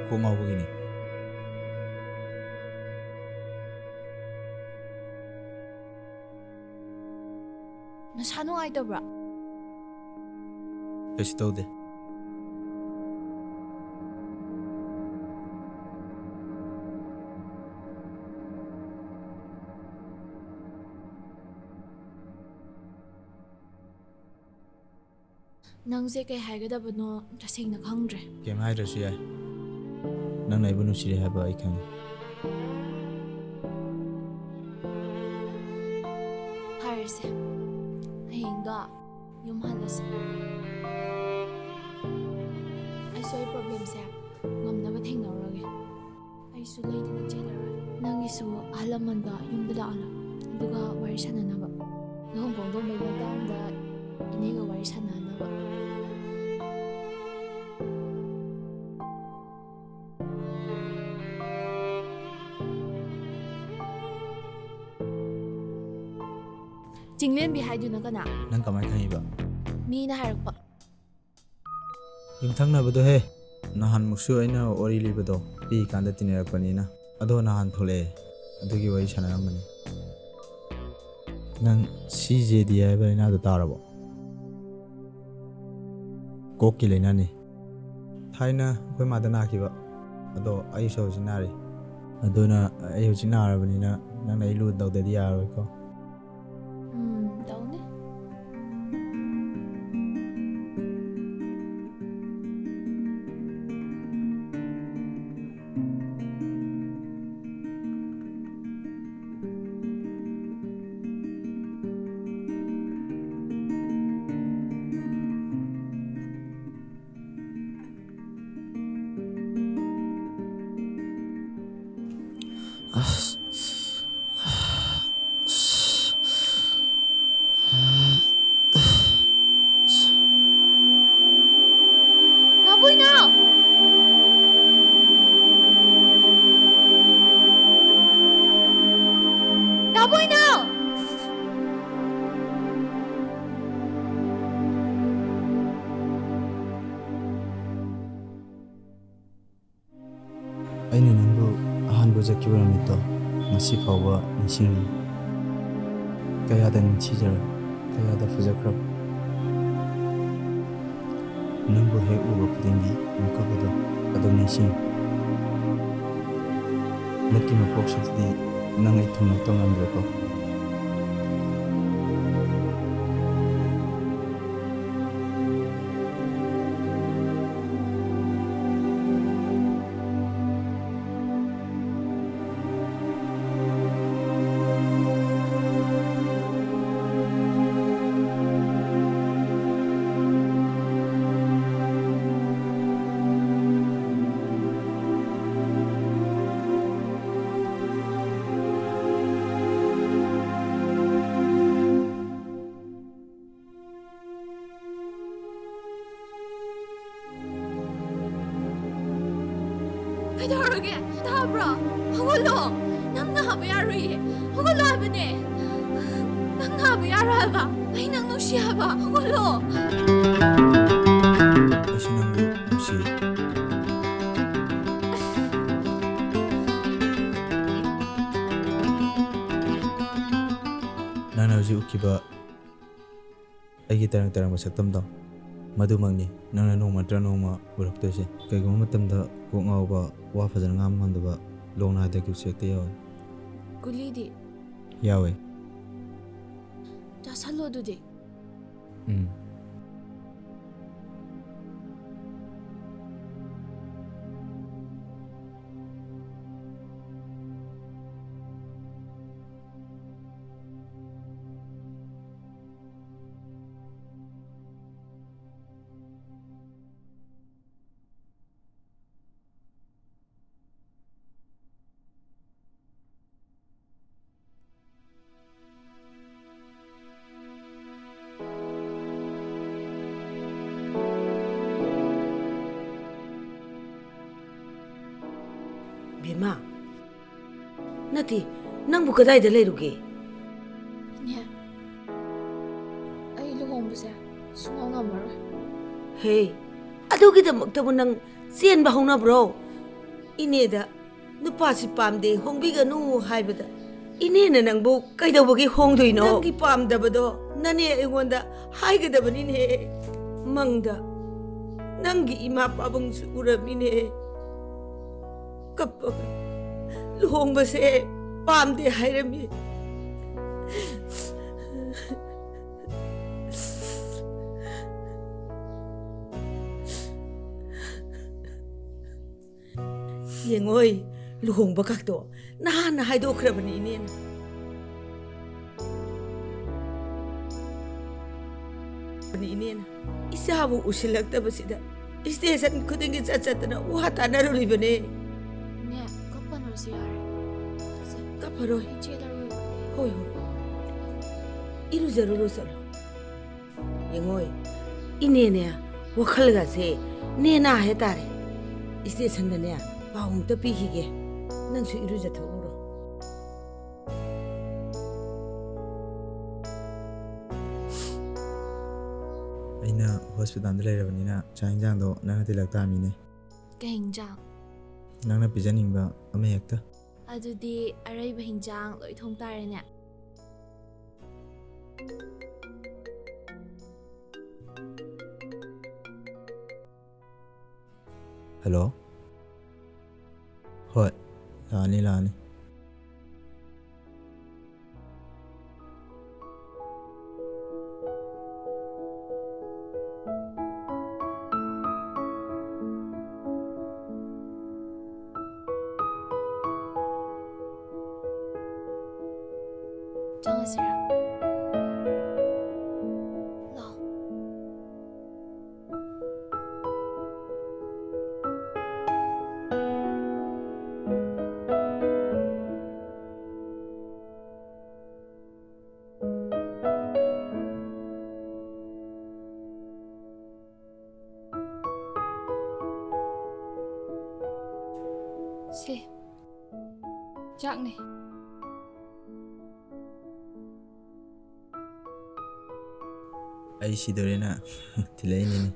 C: ꯀꯣꯛ ꯉꯥꯎꯕꯒꯤꯅꯤ.
B: ꯅꯁꯥ ꯅꯨꯡꯉꯥꯏꯇꯕ꯭ꯔꯥ?
C: ꯀꯩꯁꯨ ꯇꯧꯗꯦ.
B: ꯅꯪꯁꯦ ꯀꯩ ꯍꯥꯏꯒꯗꯕꯅꯣ ꯇꯁꯦꯡꯅ ꯈꯪꯗ꯭ꯔꯦ.
C: ꯀꯩꯝ ꯍꯥꯏꯗ꯭ꯔꯁꯨ ꯌꯥꯏ. ꯅꯪꯅ ꯑꯩꯕꯨ ꯅꯨꯡꯁꯤꯔꯦ ꯍꯥꯏꯕ ꯑꯩ ꯈꯪꯉꯤ.
B: ꯐꯔꯁꯦ. ꯍꯌꯦꯡꯗꯣ
D: ꯌꯨꯝ ꯍꯜꯂꯁꯤ ꯑꯩꯁꯨ ꯑꯩ ꯄ꯭ꯔꯣꯕ꯭ꯂꯦꯝꯁꯦ ꯉꯝꯅꯕ ꯊꯦꯡꯅꯔꯒꯦ ꯑꯩꯁꯨ ꯂꯩꯗꯅ ꯆꯦꯜꯂꯔꯣꯏ ꯅꯪꯒꯤꯁꯨ ꯑꯍꯜ ꯂꯃꯟꯒ ꯌꯨꯝꯗ ꯂꯥꯛꯑꯣ ꯑꯗꯨꯒ ꯋꯥꯔꯤ ꯁꯥꯟꯅꯅꯕ ꯂꯨꯍꯣꯡ ꯈꯣꯡꯗꯣꯡꯕꯒꯤ ꯃꯇꯥꯡꯗ ꯏꯅꯦꯒ ꯋꯥꯔꯤ ꯁꯥꯟꯅꯅꯕ ꯆꯤꯡꯂꯦꯟꯕꯤ ꯍꯥꯏꯗꯨꯅ ꯀꯅꯥ
C: ꯅꯪ ꯀꯃꯥꯏꯅ ꯈꯪꯉꯤꯕ
D: ꯃꯤꯅ ꯍꯥꯏꯔꯛꯄ
C: ꯌꯨꯝꯊꯪꯅꯕꯗꯣ ꯍꯦ ꯅꯍꯥꯟꯃꯨꯛꯁꯨ ꯑꯩꯅ ꯋꯥꯔꯤ ꯂꯤꯕꯗꯣ ꯄꯤꯛꯏꯀꯥꯟꯗ ꯇꯤꯟꯅꯔꯛꯄꯅꯤꯅ ꯑꯗꯣ ꯅꯍꯥꯟ ꯊꯣꯛꯂꯛꯑꯦ ꯑꯗꯨꯒꯤ ꯋꯥꯔꯤ ꯁꯥꯟꯅꯔꯝꯕꯅꯤ ꯅꯪ CJD ꯍꯥꯏꯕ ꯂꯥꯏꯅꯥꯗꯣ ꯇꯥꯔꯕꯣ ꯀꯣꯛꯀꯤ ꯂꯥꯏꯅꯥꯅꯤ ꯊꯥꯏꯅ ꯑꯩꯈꯣꯏ ꯃꯥꯗ ꯅꯥꯈꯤꯕ ꯑꯗꯣ ꯑꯩꯁꯨ ꯍꯧꯖꯤꯛ ꯅꯥꯔꯤ ꯑꯗꯨꯅ ꯑꯩ ꯍꯧꯖꯤꯛ ꯅꯥꯔꯕꯅꯤꯅ ꯅꯪꯅ ꯑꯩ ꯂꯨ ꯇꯧꯗꯗꯤ ꯌꯥꯔꯔꯣꯏꯀꯣ
D: ꯇꯧꯅꯤ Boynao! Boynao!
C: ꯑꯩꯅ ꯅꯪꯕꯨ ꯑꯍꯥꯟꯕ ꯎꯖꯈꯤꯕ ꯅꯨꯃꯤꯠꯇꯣ ꯉꯁꯤ ꯐꯥꯎꯕ ꯅꯤꯡꯁꯤꯡꯂꯤ ꯀꯌꯥꯗ ꯅꯤꯡꯊꯤꯖꯔ ꯀꯌꯥꯗ ꯐꯖꯈ꯭ꯔꯕ ꯅꯪꯕꯨ ꯍꯦꯛ ꯎꯕ ꯈꯨꯗꯤꯡꯒꯤ ꯃꯤꯀꯞ ꯑꯗꯨꯝ ꯅꯤꯡꯁꯤꯡꯉꯤ ꯅꯛꯀꯤ ꯃꯄꯣꯛꯁꯤꯗꯗꯤ ꯅꯪ ꯑꯩ ꯊꯨꯡꯂꯛꯇ ꯉꯝꯗ꯭ꯔꯦꯀꯣ
D: ꯀꯩꯗꯧꯔꯒꯦ ꯇꯥꯕ꯭ꯔꯣ ꯍꯧꯒꯠꯂꯣ ꯅꯪ ꯅꯥꯕ ꯌꯥꯔꯣꯏꯌꯦ ꯍꯧꯒꯠꯂꯣ ꯍꯥꯏꯕꯅꯦ ꯅꯪ ꯅꯥꯕ ꯌꯥꯔꯣꯏ ꯍꯥꯏꯕ ꯑꯩ ꯅꯪ ꯅꯨꯡꯁꯤ ꯍꯥꯏꯕ ꯍꯧꯒꯠꯂꯣ
C: ꯑꯩꯁꯨ ꯅꯪꯕꯨ ꯅꯨꯡꯁꯤ ꯅꯪꯅ ꯍꯧꯖꯤꯛ ꯎꯈꯤꯕ ꯑꯩꯒꯤ ꯇꯔꯪ ꯇꯔꯪꯕ ꯁꯛꯇꯝꯗꯣ ꯃꯗꯨꯃꯛꯅꯤ ꯅꯪꯅ ꯅꯣꯡꯃ ꯅꯠꯇ꯭ꯔꯒ ꯅꯣꯡꯃ ꯎꯔꯛꯇꯣꯏꯁꯦ ꯀꯩꯒꯨꯝꯕ ꯃꯇꯝꯗ ꯀꯣꯛ ꯉꯥꯎꯕ ꯋꯥ ꯐꯖꯅ ꯉꯥꯡꯕ ꯉꯝꯗꯕ ꯂꯣꯡꯅ ꯍꯥꯏꯗꯈꯤꯕꯁꯨ ꯍꯦꯛꯇ ꯌꯥꯎꯋꯦ
D: ꯒꯨꯂꯤꯗꯤ
C: ꯌꯥꯎꯋꯦ
D: ꯆꯥꯁꯜꯂꯣ ꯑꯗꯨꯗꯤ
H: ꯕꯦꯝꯃ ꯅꯠꯇꯦ ꯅꯪꯕꯨ ꯀꯗꯥꯏꯗ ꯂꯩꯔꯨꯒꯦ
D: ꯏꯅꯦ ꯑꯩ ꯂꯨꯍꯣꯡꯕꯁꯦ ꯁꯨꯡꯉꯝ ꯉꯝꯃꯔꯣꯏ
H: ꯍꯦ ꯑꯗꯨꯒꯤꯗꯃꯛꯇꯕꯨ ꯅꯪ ꯆꯦꯟꯕ ꯍꯧꯅꯕ꯭ꯔꯣ ꯏꯅꯦꯗ ꯅꯨꯄꯥꯁꯤ ꯄꯥꯝꯗꯦ ꯍꯣꯡꯕꯤꯒꯅꯨ ꯍꯥꯏꯕꯗ ꯏꯅꯦꯅ ꯅꯪꯕꯨ ꯀꯩꯗꯧꯕꯒꯤ ꯍꯣꯡꯗꯣꯏꯅꯣ ꯅꯪꯒꯤ ꯄꯥꯝꯗꯕꯗꯣ ꯅꯅꯦ ꯑꯩꯉꯣꯟꯗ ꯍꯥꯏꯒꯗꯕꯅꯤꯅꯦ ꯃꯪꯗ ꯅꯪꯒꯤ ꯏꯃꯥ ꯄꯥꯕꯨꯡꯁꯨ ꯎꯔꯝꯃꯤꯅꯦ ꯀꯞꯄꯒ ꯂꯨꯍꯣꯡꯕꯁꯦ ꯄꯥꯝꯗꯦ ꯍꯥꯏꯔꯝꯃꯤ ꯌꯦꯡꯉꯣꯏ ꯂꯨꯍꯣꯡꯕ ꯈꯛꯇꯣ ꯅꯍꯥꯟꯅ ꯍꯥꯏꯗꯣꯛꯈ꯭ꯔꯕꯅꯤ ꯏꯅꯦꯅ ꯂꯥꯛꯄꯅꯤ ꯏꯅꯦꯅ ꯏꯆꯥꯕꯨ ꯎꯁꯤꯜꯂꯛꯇꯕꯁꯤꯗ ꯁ꯭ꯇꯦꯁꯟ ꯈꯨꯗꯤꯡꯒꯤ ꯆꯠꯇꯅ ꯋꯥ ꯇꯥꯟꯅꯔꯨꯔꯤꯕꯅꯦ
D: ꯅꯦ ꯀꯞꯄꯅꯔꯁꯨ ꯌꯥꯔꯦ
H: ꯀꯞꯄꯔꯣꯏ
D: ꯆꯦꯜꯂꯔꯣꯏꯕ
H: ꯍꯣꯏ ꯍꯣꯏ 이루저루로 썰어 영호이 이내네 와칼가세 내나 해다래 스테이션다네 바웅 떠비기게 넌수 이루저 더불어
C: ꯑꯩꯅ ꯍꯣꯁꯄꯤꯇꯥꯜꯗ ꯂꯩꯔꯕꯅꯤꯅ ꯆꯥꯛ ꯏꯟꯖꯥꯡꯗꯣ ꯅꯪꯅ ꯊꯤꯜꯂꯛꯇꯥꯕꯅꯤꯅꯦ
D: ꯀꯩ ꯍꯤꯟꯖꯥꯡ
C: ꯅꯪꯅ ꯄꯤꯖꯅꯤꯡꯕ ꯑꯃ ꯍꯦꯛꯇ
D: ꯑꯗꯨꯗꯤ ꯑꯔꯩꯕ ꯍꯤꯟꯖꯥꯡ ꯂꯣꯏ ꯊꯣꯡ ꯇꯥꯔꯦꯅꯦ
C: ꯍꯜꯂꯣ ꯍꯣꯏ ꯂꯥꯛꯑꯅꯤ ꯂꯥꯛꯑꯅꯤ
D: ꯆꯪꯉꯁꯤꯔꯥ ꯂꯥꯛꯑꯣ
K: ꯁꯤ ꯆꯥꯛꯅꯦ
C: ꯑꯩ ꯁꯤꯗꯣꯔꯦꯅ ꯊꯤꯜꯂꯛꯏꯅꯤꯅꯦ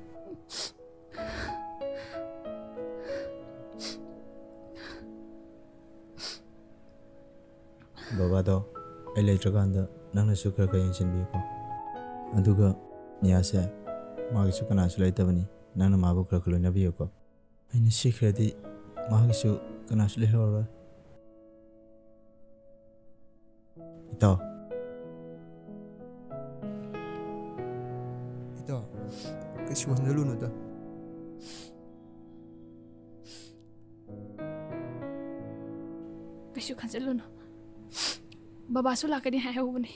C: ꯕꯕꯥꯗꯣ ꯑꯩ ꯂꯩꯇ꯭ꯔꯀꯥꯟꯗ ꯅꯪꯅꯁꯨ ꯈꯔ ꯈꯔ ꯌꯦꯡꯁꯤꯟꯕꯤꯌꯨꯀꯣ ꯑꯗꯨꯒ ꯃꯤꯌꯥꯁꯦ ꯃꯥꯒꯤꯁꯨ ꯀꯅꯥꯁꯨ ꯂꯩꯇꯕꯅꯤ ꯅꯪꯅ ꯃꯥꯕꯨ ꯈꯔ ꯈꯔ ꯂꯣꯏꯅꯕꯤꯌꯨꯀꯣ ꯑꯩꯅ ꯁꯤꯈ꯭ꯔꯗꯤ ꯃꯥꯒꯤꯁꯨ ꯀꯅꯥꯁꯨ ꯂꯩꯍꯧꯔꯔꯣꯏ ꯏꯇꯥꯎ
A: ꯏꯇꯥꯎ ꯀꯩꯁꯨ ꯈꯟꯖꯜꯂꯨꯅꯨꯗ
K: ꯀꯩꯁꯨ ꯈꯟꯖꯜꯂꯨꯅꯨ ꯕꯕꯥꯁꯨ ꯂꯥꯛꯀꯅꯤ ꯍꯥꯏꯍꯧꯕꯅꯤ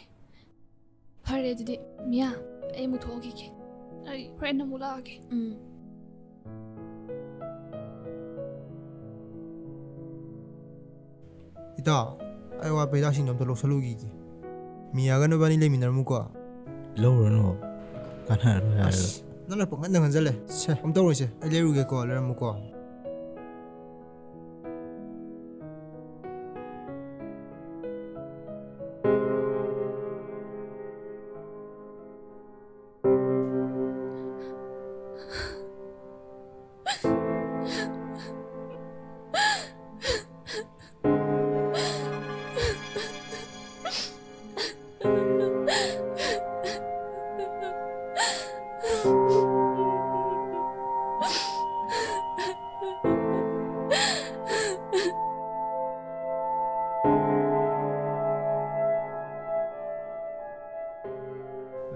K: ꯐꯔꯦ ꯑꯗꯨꯗꯤ ꯃꯤꯌꯥ ꯑꯩ ꯑꯃꯨꯛ ꯊꯣꯛꯈꯤꯒꯦ ꯑꯩ ꯍꯣꯔꯦꯟ ꯑꯃꯨꯛ ꯂꯥꯛꯑꯒꯦ
A: ꯏꯇꯥꯎ ꯑꯩ ꯋꯥꯠꯄ ꯍꯤꯗꯥꯛꯁꯤꯡꯗꯣ ꯑꯝꯇ ꯂꯧꯁꯜꯂꯨꯈꯤꯒꯦ ꯃꯤꯌꯥꯒ ꯅꯕꯥꯅꯤ ꯂꯩꯃꯤꯟꯅꯔꯝꯃꯨꯀꯣ
C: ꯂꯧꯔꯨꯔꯅꯨ ꯀꯥꯟꯅꯔꯣꯏ ꯍꯥꯏꯔꯒ
A: ꯑꯁ ꯅꯪꯅ ꯄꯪꯈꯟꯗ ꯈꯟꯖꯜꯂꯦ ꯁꯦ ꯑꯝ ꯇꯧꯔꯣꯏꯁꯦ ꯑꯩ ꯂꯩꯔꯨꯒꯦꯀꯣ ꯂꯩꯔꯝꯃꯨꯀꯣ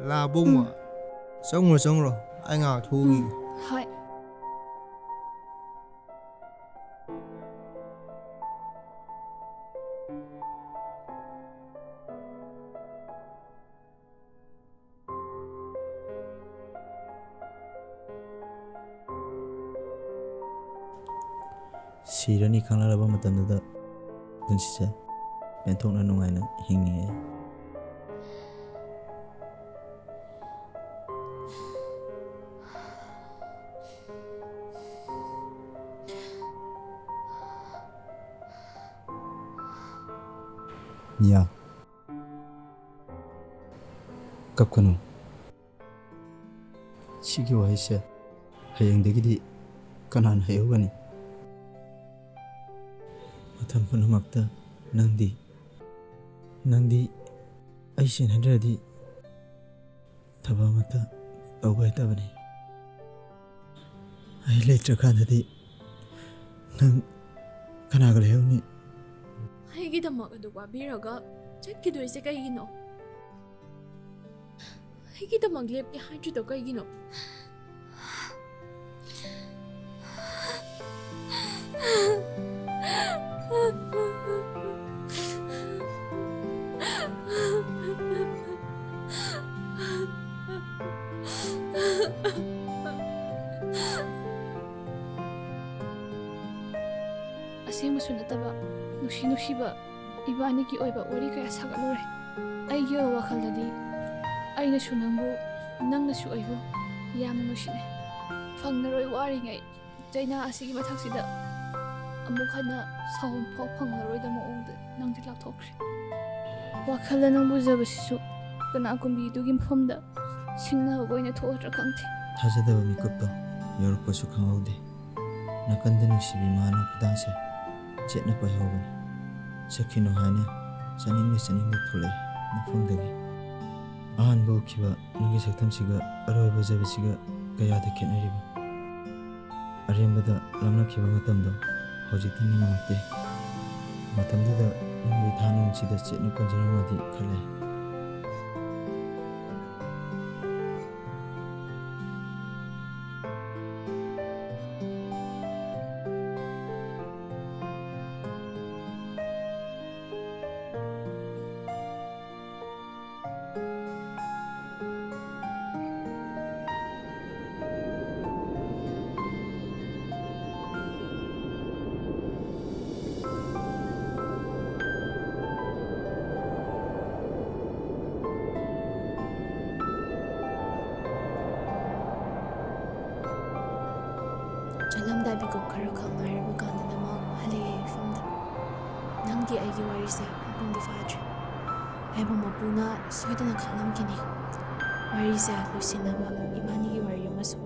A: ꯂꯥꯕꯣꯡꯃ ꯆꯪꯉꯨꯔꯣ ꯆꯪꯉꯨꯔꯣ ꯑꯩ ꯉꯥꯏꯍꯥꯛ ꯊꯣꯛꯎꯈꯤꯒꯦ
K: ꯍꯣꯏ
C: ꯁꯤꯔꯅꯤ ꯈꯪꯂꯔꯕ ꯃꯇꯝꯗꯨꯗ ꯄꯨꯟꯁꯤꯁꯦ ꯄꯦꯟꯊꯣꯛꯅ ꯅꯨꯡꯉꯥꯏꯅ ꯍꯤꯡꯅꯤꯡꯉꯦ ꯃꯤꯌꯥ ꯀꯞꯀꯅꯨ ꯁꯤꯒꯤ ꯋꯥꯍꯩꯁꯦ ꯍꯌꯦꯡꯗꯒꯤꯗꯤ ꯀꯅꯥꯅ ꯍꯩꯍꯧꯒꯅꯤ ꯃꯇꯝ ꯄꯨꯝꯅꯃꯛꯇ ꯅꯪꯗꯤ ꯑꯩ ꯁꯦꯟꯅꯗ꯭ꯔꯗꯤ ꯊꯕꯛ ꯑꯃꯠꯇ ꯇꯧꯕ ꯍꯩꯇꯕꯅꯤ ꯑꯩ ꯂꯩꯇ꯭ꯔꯀꯥꯟꯗꯗꯤ ꯅꯪ ꯀꯅꯥꯒ ꯂꯩꯍꯧꯅꯤ
D: ꯑꯩꯒꯤꯗꯃꯛ ꯑꯗꯨ ꯋꯥꯕꯤꯔꯒ ꯆꯠꯈꯤꯗꯣꯏꯁꯦ ꯀꯩꯒꯤꯅꯣ ꯑꯩꯒꯤꯗꯃꯛ ꯂꯦꯞꯀꯦ ꯍꯥꯏꯗ꯭ꯔꯤꯗꯣ ꯀꯩꯒꯤꯅꯣ
K: ꯈꯛꯇꯁꯨ ꯅꯠꯇꯕ ꯅꯨꯡꯁꯤꯕ ꯏꯕꯥꯅꯤꯒꯤ ꯑꯣꯏꯕ ꯋꯥꯔꯤ ꯀꯌꯥ ꯁꯥꯒꯠꯂꯨꯔꯦ ꯑꯩꯒꯤ ꯋꯥꯈꯜꯗꯗꯤ ꯑꯩꯅꯁꯨ ꯅꯪꯕꯨ ꯅꯪꯅꯁꯨ ꯑꯩꯕꯨ ꯌꯥꯝꯅ ꯅꯨꯡꯁꯤꯅꯩ ꯐꯪꯅꯔꯣꯏ ꯋꯥꯔꯤꯉꯩ ꯆꯩꯅꯥ ꯑꯁꯤꯒꯤ ꯃꯊꯛꯁꯤꯗ ꯑꯃꯨꯛ ꯍꯟꯅ ꯁꯥꯎꯟ ꯐꯥꯎ ꯐꯪꯂꯔꯣꯏꯗꯕ ꯃꯑꯣꯡꯗ ꯅꯪꯗꯤ ꯂꯥꯞꯊꯣꯛꯈ꯭ꯔꯦ ꯋꯥꯈꯜꯗ ꯅꯪꯕꯨ ꯎꯖꯕꯁꯤꯁꯨ ꯀꯅꯥꯒꯨꯝꯕꯤꯗꯨꯒꯤ ꯃꯐꯝꯗ ꯁꯤꯡꯅꯕ ꯑꯣꯏꯅ ꯊꯣꯛꯑꯗ꯭ꯔꯥ ꯈꯪꯗꯦ
C: ꯊꯥꯖꯗꯕ ꯃꯤꯀꯨꯞꯇꯣ ꯌꯧꯔꯛꯄꯁꯨ ꯈꯪꯍꯧꯗꯦ ꯅꯥꯀꯟꯗ ꯅꯨꯡꯁꯤꯕꯤ ꯃꯥꯅ ꯈꯨꯗꯥꯡꯁꯦ ꯆꯦꯠꯅ ꯄꯥꯏꯍꯧꯕꯅꯤ ꯆꯠꯈꯤꯅꯨ ꯍꯥꯏꯅ ꯆꯥꯅꯤꯡꯗ ꯊꯣꯛꯂꯛꯏ ꯃꯐꯝꯗꯒꯤ ꯑꯍꯥꯟꯕ ꯎꯈꯤꯕ ꯅꯪꯒꯤ ꯁꯛꯇꯝꯁꯤꯒ ꯑꯔꯣꯏꯕ ꯎꯖꯕꯁꯤꯒ ꯀꯌꯥꯗ ꯈꯦꯠꯅꯔꯤꯕ ꯑꯔꯦꯝꯕꯗ ꯂꯥꯞꯅꯈꯤꯕ ꯃꯇꯝꯗꯣ ꯍꯧꯖꯤꯛꯇꯤ ꯅꯤꯡꯉꯝꯃꯛꯇꯦ ꯃꯇꯝꯗꯨꯗ ꯅꯪꯒꯤ ꯊꯥꯅꯨꯡꯁꯤꯗ ꯆꯦꯠꯅ ꯀꯣꯟꯖꯔꯝꯃꯗꯤ ꯈꯜꯂꯦ
D: ꯆꯠꯂꯝꯗꯥꯏ ꯃꯤꯀꯨꯞ ꯈꯔ ꯈꯛ ꯉꯥꯏꯔꯕ ꯀꯥꯟꯗ ꯅꯃꯛ ꯍꯜꯂꯛꯑꯦ ꯃꯐꯝꯗ ꯅꯪꯗꯤ ꯑꯩꯒꯤ ꯋꯥꯔꯤꯁꯦ ꯃꯄꯨꯡꯗꯤ ꯐꯥꯗ꯭ꯔꯤ ꯑꯩꯕꯨ ꯃꯄꯨꯅ ꯁꯣꯏꯗꯅ ꯈꯪꯂꯝꯈꯤꯅꯤ ꯋꯥꯔꯤꯁꯦ ꯂꯣꯏꯁꯤꯟꯅꯕ ꯏꯕꯥꯅꯤꯒꯤ ꯋꯥꯔꯤ ꯑꯃꯁꯨ